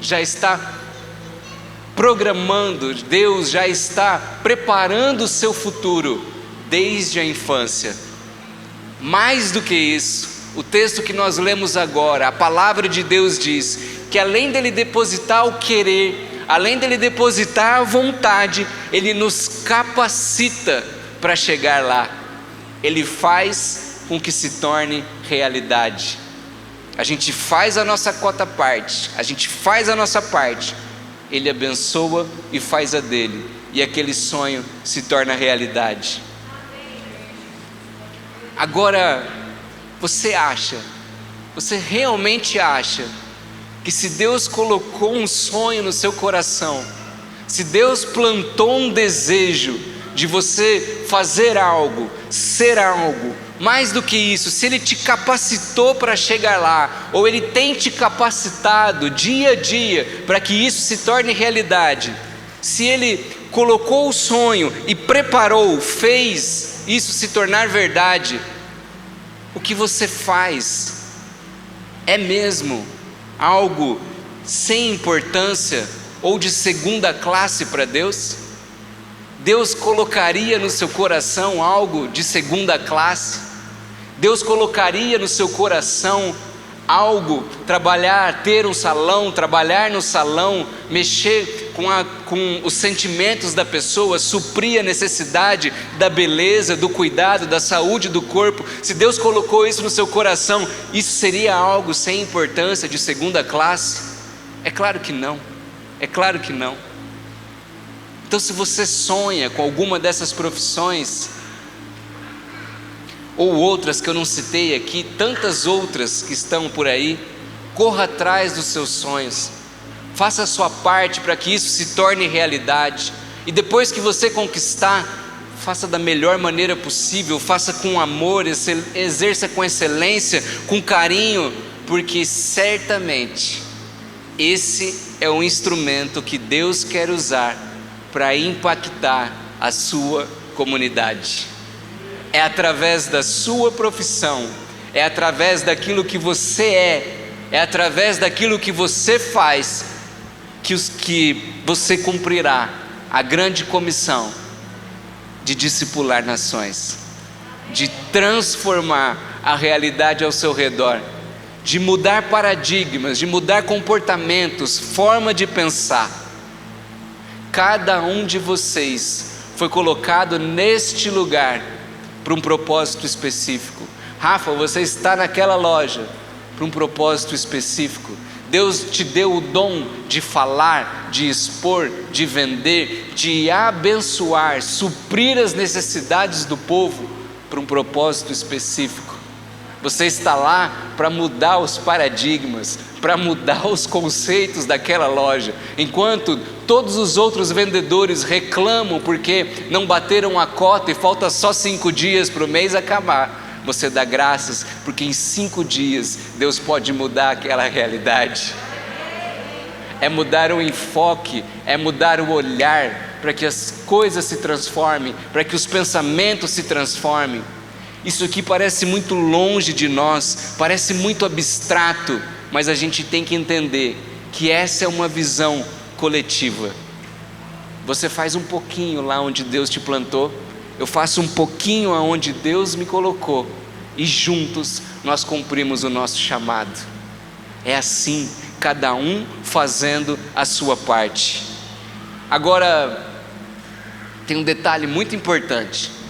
já está programando, Deus já está preparando o seu futuro desde a infância. Mais do que isso, o texto que nós lemos agora, a palavra de Deus diz que além dele depositar o querer, além dele depositar a vontade, ele nos capacita para chegar lá. Ele faz com que se torne realidade. A gente faz a nossa quota parte, a gente faz a nossa parte, ele abençoa e faz a dele, e aquele sonho se torna realidade. Agora, você realmente acha que se Deus colocou um sonho no seu coração, se Deus plantou um desejo de você fazer algo, ser algo, mais do que isso, se Ele te capacitou para chegar lá, ou Ele tem te capacitado dia a dia para que isso se torne realidade, se Ele colocou o sonho e preparou, fez isso se tornar verdade, o que você faz é mesmo algo sem importância ou de segunda classe para Deus? Deus colocaria no seu coração algo de segunda classe? Deus colocaria no seu coração algo, ter um salão, trabalhar no salão, mexer com os sentimentos da pessoa, suprir a necessidade da beleza, do cuidado, da saúde do corpo? Se Deus colocou isso no seu coração, isso seria algo sem importância, de segunda classe? É claro que não, é claro que não. Então, se você sonha com alguma dessas profissões, ou outras que eu não citei aqui, tantas outras que estão por aí, corra atrás dos seus sonhos, faça a sua parte para que isso se torne realidade, e depois que você conquistar, faça da melhor maneira possível, faça com amor, exerça com excelência, com carinho, porque certamente esse é o instrumento que Deus quer usar para impactar a sua comunidade. É através da sua profissão, é através daquilo que você é através daquilo que você faz que você cumprirá a grande comissão de discipular nações, de transformar a realidade ao seu redor, de mudar paradigmas, de mudar comportamentos, forma de pensar. Cada um de vocês foi colocado neste lugar para um propósito específico. Rafa, você está naquela loja para um propósito específico. Deus te deu o dom de falar, de expor, de vender, de abençoar, suprir as necessidades do povo para um propósito específico. Você está lá para mudar os paradigmas, para mudar os conceitos daquela loja. Enquanto todos os outros vendedores reclamam porque não bateram a cota e falta só 5 dias para o mês acabar, você dá graças porque em 5 dias Deus pode mudar aquela realidade. É mudar o enfoque, é mudar o olhar para que as coisas se transformem, para que os pensamentos se transformem. Isso aqui parece muito longe de nós, parece muito abstrato, mas a gente tem que entender que essa é uma visão coletiva. Você faz um pouquinho lá onde Deus te plantou, eu faço um pouquinho aonde Deus me colocou, e juntos nós cumprimos o nosso chamado. É assim, cada um fazendo a sua parte. Agora, tem um detalhe muito importante.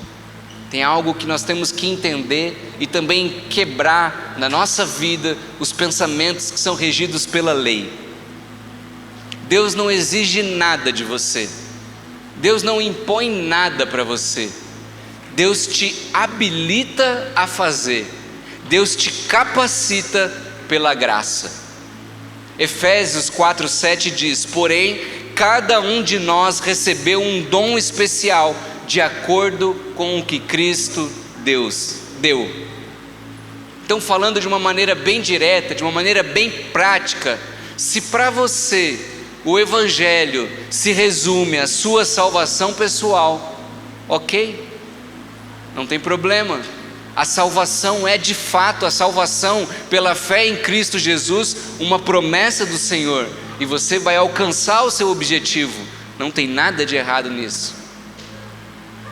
Tem algo que nós temos que entender e também quebrar na nossa vida os pensamentos que são regidos pela lei. Deus não exige nada de você. Deus não impõe nada para você. Deus te habilita a fazer. Deus te capacita pela graça. Efésios 4:7 diz: porém, cada um de nós recebeu um dom especial de acordo com o que Cristo deu. Então, falando de uma maneira bem direta, de uma maneira bem prática, se para você o Evangelho se resume à sua salvação pessoal, ok? Não tem problema. A salvação é de fato, a salvação pela fé em Cristo Jesus, uma promessa do Senhor. E você vai alcançar o seu objetivo. Não tem nada de errado nisso.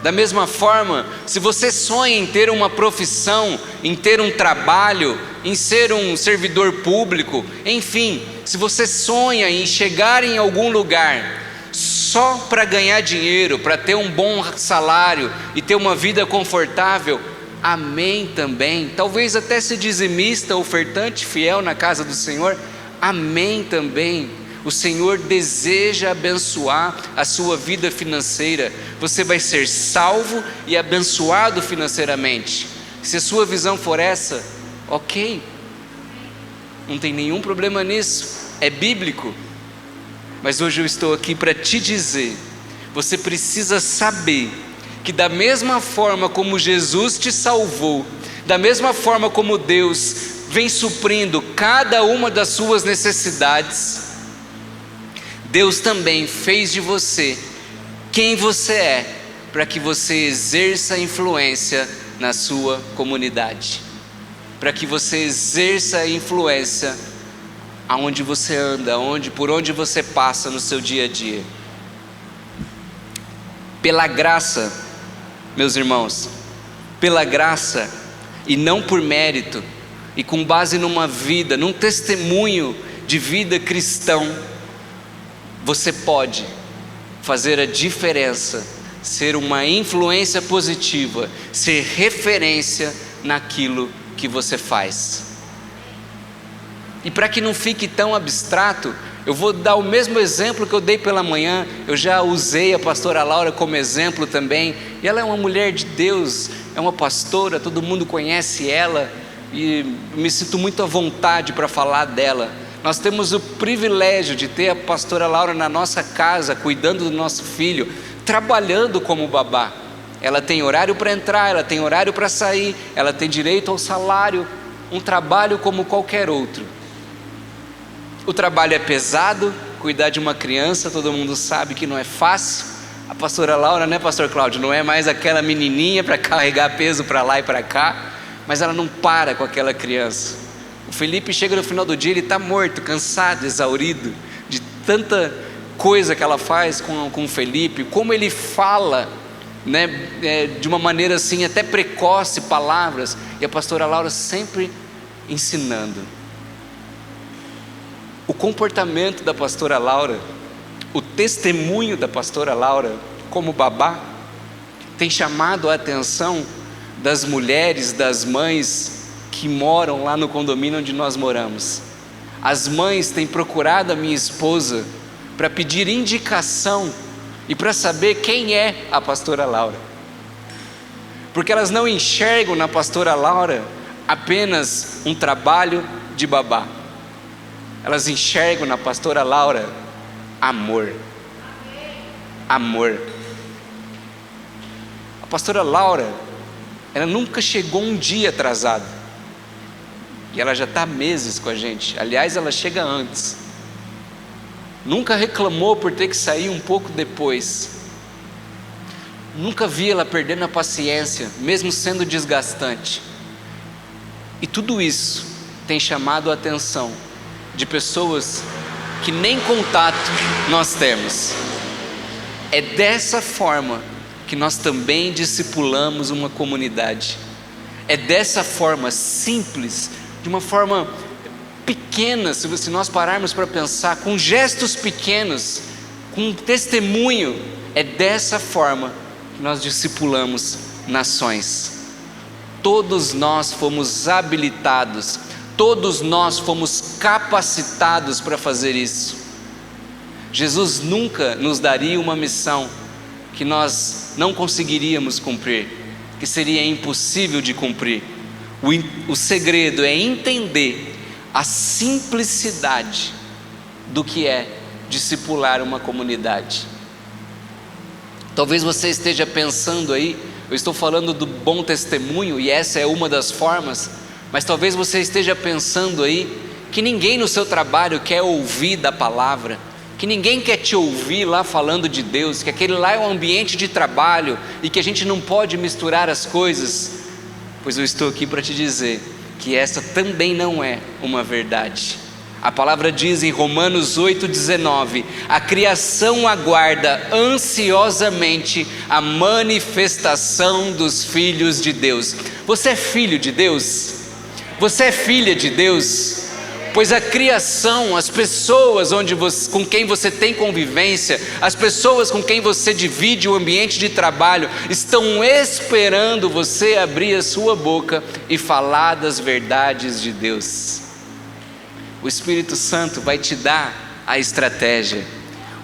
Da mesma forma, se você sonha em ter uma profissão, em ter um trabalho, em ser um servidor público, enfim, se você sonha em chegar em algum lugar só para ganhar dinheiro, para ter um bom salário e ter uma vida confortável, amém também. Talvez até ser dizimista, ofertante, fiel na casa do Senhor, amém também. O Senhor deseja abençoar a sua vida financeira. Você vai ser salvo e abençoado financeiramente. Se a sua visão for essa, ok, não tem nenhum problema nisso, é bíblico. Mas hoje eu estou aqui para te dizer, você precisa saber que da mesma forma como Jesus te salvou, da mesma forma como Deus vem suprindo cada uma das suas necessidades, Deus também fez de você quem você é, para que você exerça influência na sua comunidade, para que você exerça influência aonde você anda, por onde você passa no seu dia a dia. Pela graça, meus irmãos, pela graça e não por mérito, e com base numa vida, num testemunho de vida cristão, você pode fazer a diferença, ser uma influência positiva, ser referência naquilo que você faz. E para que não fique tão abstrato, eu vou dar o mesmo exemplo que eu dei pela manhã. Eu já usei a pastora Laura como exemplo também, e ela é uma mulher de Deus, é uma pastora, todo mundo conhece ela, e me sinto muito à vontade para falar dela. Nós temos o privilégio de ter a pastora Laura na nossa casa, cuidando do nosso filho, trabalhando como babá. Ela tem horário para entrar, ela tem horário para sair, ela tem direito ao salário, um trabalho como qualquer outro. O trabalho é pesado, cuidar de uma criança, todo mundo sabe que não é fácil. A pastora Laura, né, pastor Cláudio, não é mais aquela menininha para carregar peso para lá e para cá, mas ela não para com aquela criança. O Felipe chega no final do dia, ele está morto, cansado, exaurido, de tanta coisa que ela faz com o Felipe, como ele fala, né, de uma maneira assim, até precoce, palavras, e a pastora Laura sempre ensinando. O comportamento da pastora Laura, o testemunho da pastora Laura como babá, tem chamado a atenção das mulheres, das mães que moram lá no condomínio onde nós moramos. As mães têm procurado a minha esposa para pedir indicação e para saber quem é a pastora Laura, porque elas não enxergam na pastora Laura apenas um trabalho de babá, elas enxergam na pastora Laura amor. Amor. A pastora Laura, ela nunca chegou um dia atrasada, e ela já está há meses com a gente. Aliás, ela chega antes. Nunca reclamou por ter que sair um pouco depois. Nunca vi ela perdendo a paciência, mesmo sendo desgastante. E tudo isso tem chamado a atenção de pessoas que nem contato nós temos. É dessa forma que nós também discipulamos uma comunidade. É dessa forma simples, de uma forma pequena, se nós pararmos para pensar, com gestos pequenos, com testemunho, é dessa forma que nós discipulamos nações. Todos nós fomos habilitados, todos nós fomos capacitados para fazer isso. Jesus nunca nos daria uma missão que nós não conseguiríamos cumprir, que seria impossível de cumprir. O segredo é entender a simplicidade do que é discipular uma comunidade. Talvez você esteja pensando aí, eu estou falando do bom testemunho e essa é uma das formas, mas talvez você esteja pensando aí que ninguém no seu trabalho quer ouvir da palavra, que ninguém quer te ouvir lá falando de Deus, que aquele lá é um ambiente de trabalho e que a gente não pode misturar as coisas, pois eu estou aqui para te dizer que essa também não é uma verdade. A palavra diz em Romanos 8,19: a criação aguarda ansiosamente a manifestação dos filhos de Deus. Você é filho de Deus? Você é filha de Deus? Pois a criação, as pessoas com quem você tem convivência, as pessoas com quem você divide o ambiente de trabalho, estão esperando você abrir a sua boca e falar das verdades de Deus. O Espírito Santo vai te dar a estratégia.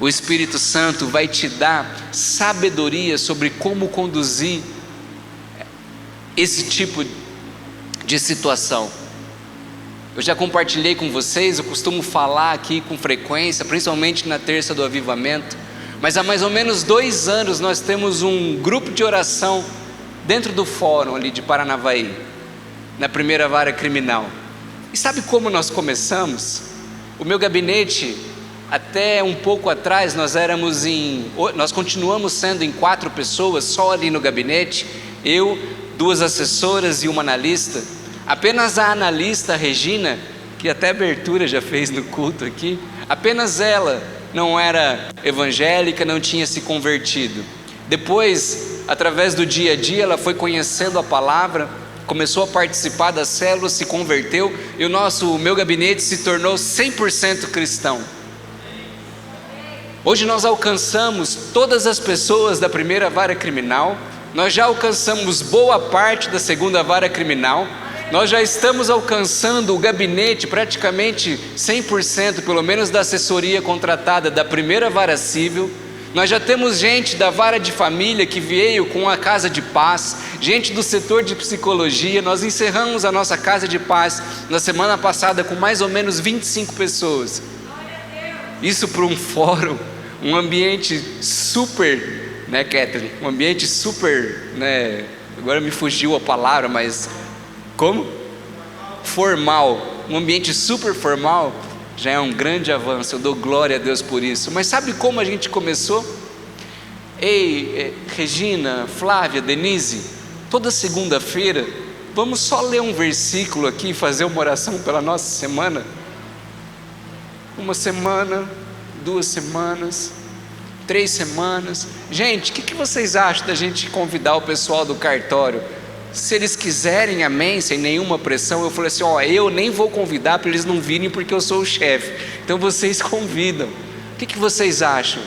O Espírito Santo vai te dar sabedoria sobre como conduzir esse tipo de situação. Eu já compartilhei com vocês, eu costumo falar aqui com frequência, principalmente na terça do avivamento, mas há mais ou menos 2 anos nós temos um grupo de oração dentro do fórum ali de Paranavaí, na primeira vara criminal. E sabe como nós começamos? O meu gabinete, até um pouco atrás, nós continuamos sendo em 4 pessoas, só ali no gabinete, eu, 2 assessoras e uma analista. Apenas a analista Regina, que até abertura já fez no culto aqui, apenas ela não era evangélica, não tinha se convertido. Depois, através do dia a dia, ela foi conhecendo a palavra, começou a participar das células, se converteu, e o meu gabinete se tornou 100% cristão. Hoje nós alcançamos todas as pessoas da primeira vara criminal, nós já alcançamos boa parte da segunda vara criminal, nós já estamos alcançando o gabinete praticamente 100%, pelo menos da assessoria contratada da primeira vara civil. Nós já temos gente da vara de família que veio com a casa de paz, gente do setor de psicologia. Nós encerramos a nossa casa de paz na semana passada com mais ou menos 25 pessoas. Isso para um fórum, um ambiente super, né, Catherine? Um ambiente super, né? Agora me fugiu a palavra, mas como? Formal, um ambiente super formal, já é um grande avanço, eu dou glória a Deus por isso. Mas sabe como a gente começou? Regina, Flávia, Denise, toda segunda-feira, vamos só ler um versículo aqui e fazer uma oração pela nossa semana? 1 semana, 2 semanas, 3 semanas. Gente, o que vocês acham da gente convidar o pessoal do cartório? Se eles quiserem, amém, sem nenhuma pressão. Eu falei assim, eu nem vou convidar para eles não virem porque eu sou o chefe, então vocês convidam. O que vocês acham?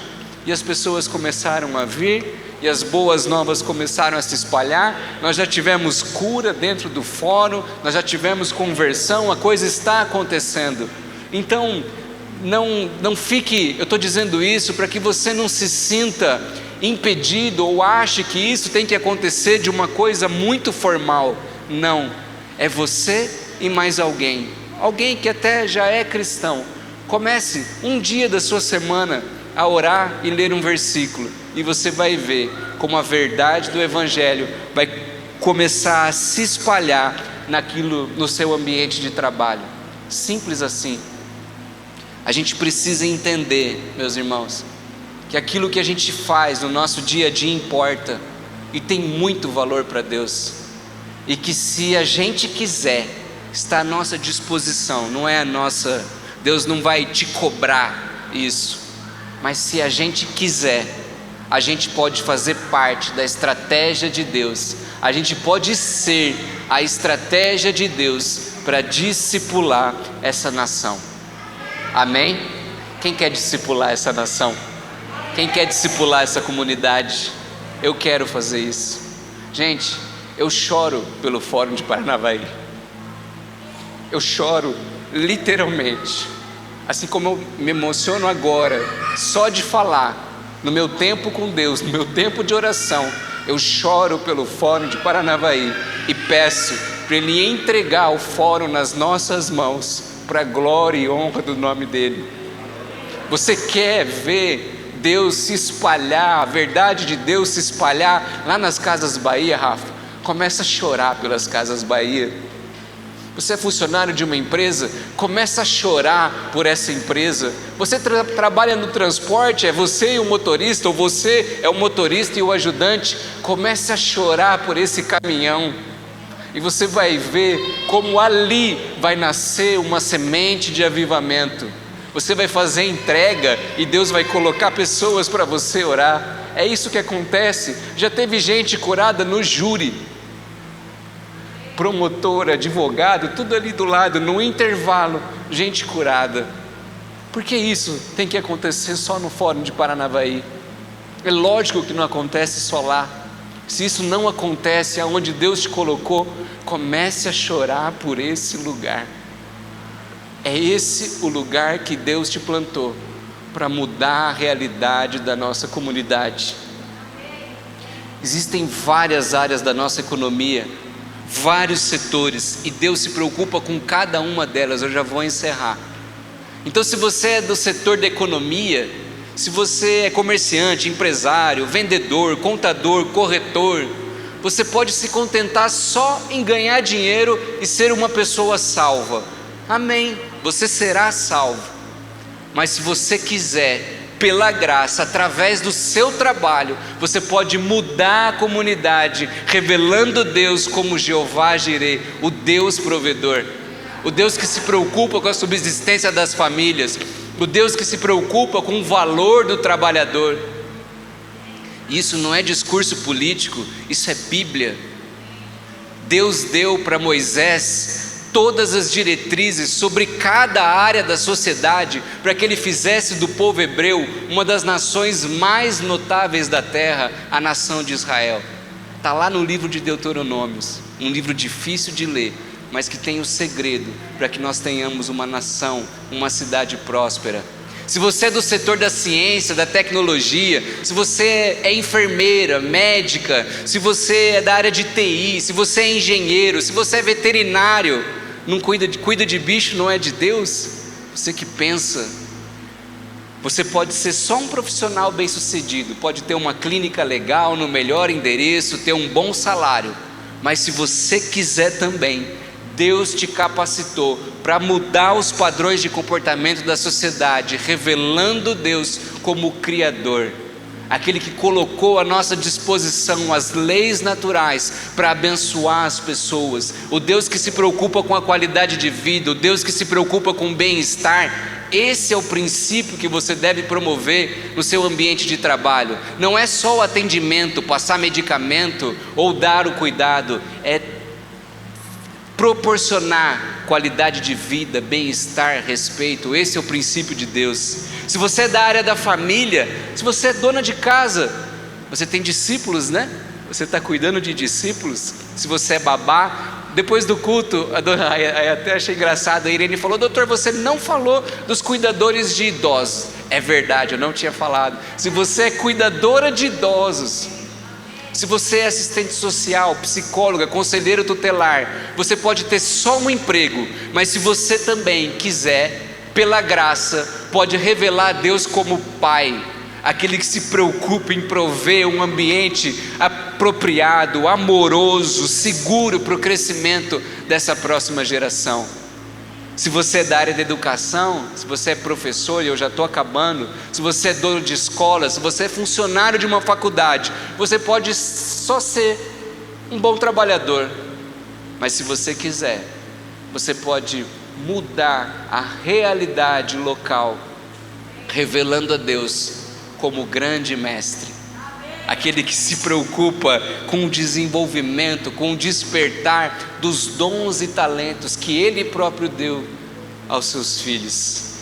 E as pessoas começaram a vir, e as boas novas começaram a se espalhar. Nós já tivemos cura dentro do fórum, nós já tivemos conversão, a coisa está acontecendo. Então não fique, eu estou dizendo isso para que você não se sinta impedido ou ache que isso tem que acontecer de uma coisa muito formal. Não, é você e mais alguém que até já é cristão. Comece um dia da sua semana a orar e ler um versículo, e você vai ver como a verdade do evangelho vai começar a se espalhar no seu ambiente de trabalho. Simples assim. A gente precisa entender, meus irmãos, que aquilo que a gente faz no nosso dia a dia importa e tem muito valor para Deus, e que se a gente quiser, está à nossa disposição, não é a nossa, Deus não vai te cobrar isso, mas se a gente quiser, a gente pode fazer parte da estratégia de Deus, a gente pode ser a estratégia de Deus para discipular essa nação. Amém? Quem quer discipular essa nação? Quem quer discipular essa comunidade? Eu quero fazer isso. Gente, eu choro pelo Fórum de Paranavaí. Eu choro literalmente. Assim como eu me emociono agora, só de falar, no meu tempo com Deus, no meu tempo de oração, eu choro pelo Fórum de Paranavaí e peço para Ele entregar o fórum nas nossas mãos, para a glória e honra do nome dEle. Você quer ver Deus se espalhar, a verdade de Deus se espalhar lá nas Casas Bahia, Rafa? Começa a chorar pelas Casas Bahia. Você é funcionário de uma empresa, começa a chorar por essa empresa. Você trabalha no transporte, é você e o motorista, ou você é o motorista e o ajudante, comece a chorar por esse caminhão. E você vai ver como ali vai nascer uma semente de avivamento. Você vai fazer entrega e Deus vai colocar pessoas para você orar. É isso que acontece. Já teve gente curada no júri, promotor, advogado, tudo ali do lado, no intervalo, gente curada. Por que isso tem que acontecer só no Fórum de Paranavaí? É lógico que não acontece só lá. Se isso não acontece aonde Deus te colocou, comece a chorar por esse lugar. É esse o lugar que Deus te plantou para mudar a realidade da nossa comunidade. Existem várias áreas da nossa economia, vários setores, e Deus se preocupa com cada uma delas. Eu já vou encerrar. Então, se você é do setor da economia, se você é comerciante, empresário, vendedor, contador, corretor, você pode se contentar só em ganhar dinheiro e ser uma pessoa salva. Amém, você será salvo. Mas se você quiser, pela graça, através do seu trabalho, você pode mudar a comunidade, revelando Deus como Jeová Jireh, o Deus provedor, o Deus que se preocupa com a subsistência das famílias, o Deus que se preocupa com o valor do trabalhador. Isso não é discurso político, isso é Bíblia. Deus deu para Moisés todas as diretrizes sobre cada área da sociedade, para que ele fizesse do povo hebreu uma das nações mais notáveis da terra, a nação de Israel. Está lá no livro de Deuteronômios, um livro difícil de ler, mas que tem o segredo para que nós tenhamos uma nação, uma cidade próspera. Se você é do setor da ciência, da tecnologia, se você é enfermeira, médica, se você é da área de TI, se você é engenheiro, se você é veterinário, não cuida de bicho, não é de Deus? Você que pensa, você pode ser só um profissional bem sucedido, pode ter uma clínica legal, no melhor endereço, ter um bom salário, mas se você quiser também, Deus te capacitou para mudar os padrões de comportamento da sociedade, revelando Deus como o Criador, aquele que colocou à nossa disposição as leis naturais para abençoar as pessoas, o Deus que se preocupa com a qualidade de vida, o Deus que se preocupa com o bem-estar. Esse é o princípio que você deve promover no seu ambiente de trabalho. Não é só o atendimento, passar medicamento ou dar o cuidado, é proporcionar qualidade de vida, bem-estar, respeito. Esse é o princípio de Deus. Se você é da área da família, se você é dona de casa, você tem discípulos, né? Você está cuidando de discípulos. Se você é babá, depois do culto, até achei engraçado, a Irene falou: doutor, você não falou dos cuidadores de idosos. É verdade, eu não tinha falado. Se você é cuidadora de idosos, se você é assistente social, psicóloga, conselheiro tutelar, você pode ter só um emprego, mas se você também quiser, pela graça, pode revelar a Deus como Pai, aquele que se preocupa em prover um ambiente apropriado, amoroso, seguro para o crescimento dessa próxima geração. Se você é da área da educação, se você é professor, e eu já estou acabando, se você é dono de escola, se você é funcionário de uma faculdade, você pode só ser um bom trabalhador, mas se você quiser, você pode mudar a realidade local, revelando a Deus como grande mestre, aquele que se preocupa com o desenvolvimento, com o despertar dos dons e talentos que Ele próprio deu aos seus filhos.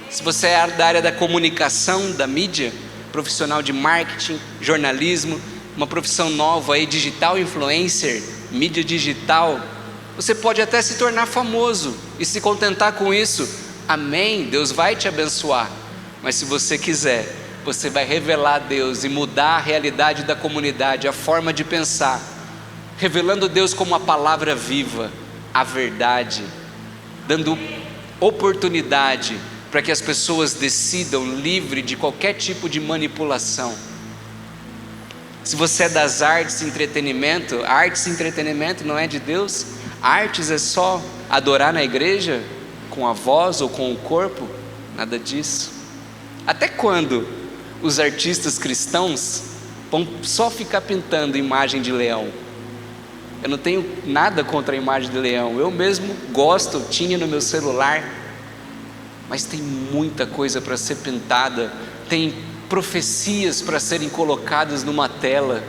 Se você é da área da comunicação, da mídia, profissional de marketing, jornalismo, uma profissão nova aí, digital influencer, mídia digital, você pode até se tornar famoso e se contentar com isso. Amém, Deus vai te abençoar, mas se você quiser, você vai revelar a Deus e mudar a realidade da comunidade, a forma de pensar, revelando Deus como a palavra viva, a verdade, dando oportunidade para que as pessoas decidam livre de qualquer tipo de manipulação. Se você é das artes e entretenimento não é de Deus? Artes é só adorar na igreja com a voz ou com o corpo? Nada disso. Até quando os artistas cristãos vão só ficar pintando imagem de leão? Eu não tenho nada contra a imagem de leão, eu mesmo gosto, tinha no meu celular, mas tem muita coisa para ser pintada, tem profecias para serem colocadas numa tela,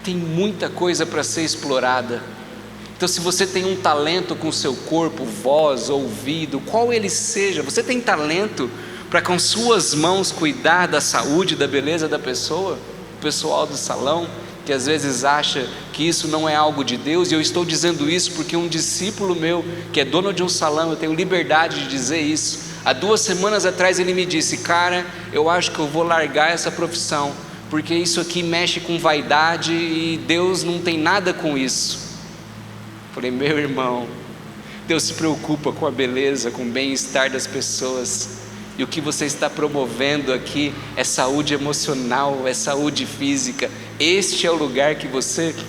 tem muita coisa para ser explorada. Então, se você tem um talento com o seu corpo, voz, ouvido, qual ele seja, você tem talento para com suas mãos cuidar da saúde, da beleza da pessoa, o pessoal do salão, que às vezes acha que isso não é algo de Deus, e eu estou dizendo isso porque um discípulo meu, que é dono de um salão, eu tenho liberdade de dizer isso, há 2 semanas atrás ele me disse: cara, eu acho que eu vou largar essa profissão, porque isso aqui mexe com vaidade e Deus não tem nada com isso. Falei: meu irmão, Deus se preocupa com a beleza, com o bem-estar das pessoas, e o que você está promovendo aqui é saúde emocional, é saúde física. Este é o lugar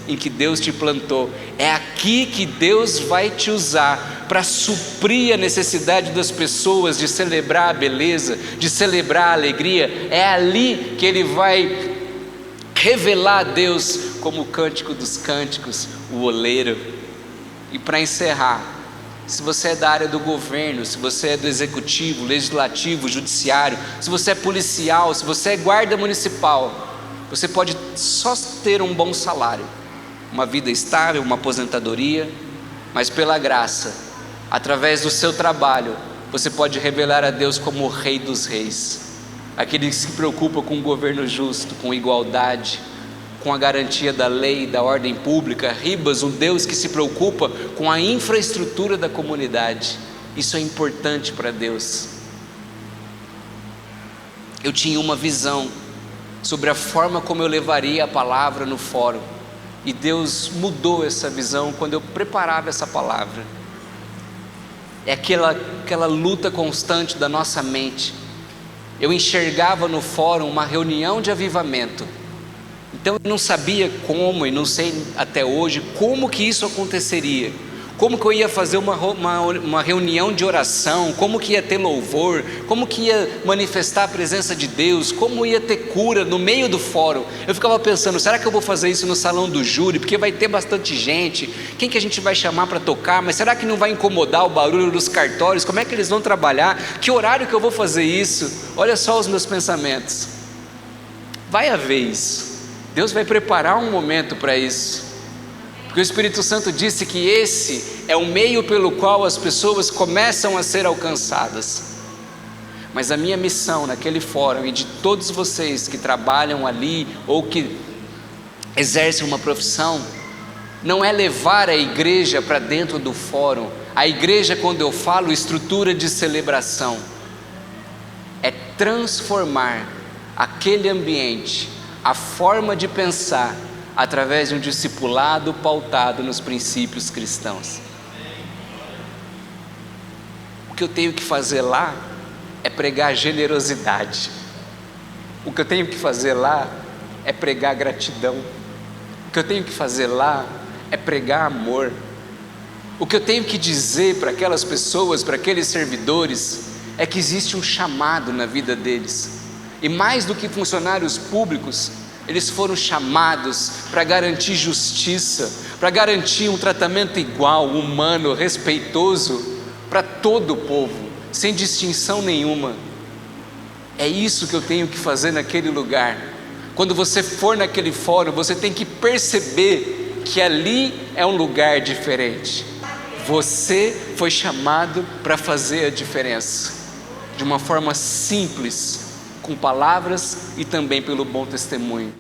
em que Deus te plantou, é aqui que Deus vai te usar para suprir a necessidade das pessoas de celebrar a beleza, de celebrar a alegria. É ali que Ele vai revelar a Deus como o Cântico dos Cânticos, o oleiro. E para encerrar, se você é da área do governo, se você é do executivo, legislativo, judiciário, se você é policial, se você é guarda municipal, você pode só ter um bom salário, uma vida estável, uma aposentadoria, mas pela graça, através do seu trabalho, você pode revelar a Deus como o Rei dos Reis, aquele que se preocupa com um governo justo, com igualdade, com a garantia da lei, da ordem pública. Ribas, um Deus que se preocupa com a infraestrutura da comunidade. Isso é importante para Deus. Eu tinha uma visão sobre a forma como eu levaria a palavra no fórum, e Deus mudou essa visão quando eu preparava essa palavra. É aquela luta constante da nossa mente. Eu enxergava no fórum uma reunião de avivamento. Então eu não sabia como, e não sei até hoje como que isso aconteceria, como que eu ia fazer uma reunião de oração, como que ia ter louvor, como que ia manifestar a presença de Deus, como ia ter cura no meio do fórum. Eu ficava pensando: será que eu vou fazer isso no salão do júri, porque vai ter bastante gente, quem que a gente vai chamar para tocar, mas será que não vai incomodar o barulho dos cartórios, como é que eles vão trabalhar, que horário que eu vou fazer isso? Olha só os meus pensamentos. Vai haver isso, Deus vai preparar um momento para isso, porque o Espírito Santo disse que esse é o meio pelo qual as pessoas começam a ser alcançadas. Mas a minha missão naquele fórum, e de todos vocês que trabalham ali ou que exercem uma profissão, não é levar a igreja para dentro do fórum. A igreja, quando eu falo estrutura de celebração, é transformar aquele ambiente, a forma de pensar, através de um discipulado pautado nos princípios cristãos. O que eu tenho que fazer lá é pregar generosidade. O que eu tenho que fazer lá é pregar gratidão. O que eu tenho que fazer lá é pregar amor. O que eu tenho que dizer para aquelas pessoas, para aqueles servidores, é que existe um chamado na vida deles. E mais do que funcionários públicos, eles foram chamados para garantir justiça, para garantir um tratamento igual, humano, respeitoso para todo o povo, sem distinção nenhuma. É isso que eu tenho que fazer naquele lugar. Quando você for naquele fórum, você tem que perceber que ali é um lugar diferente. Você foi chamado para fazer a diferença, de uma forma simples, com palavras e também pelo bom testemunho.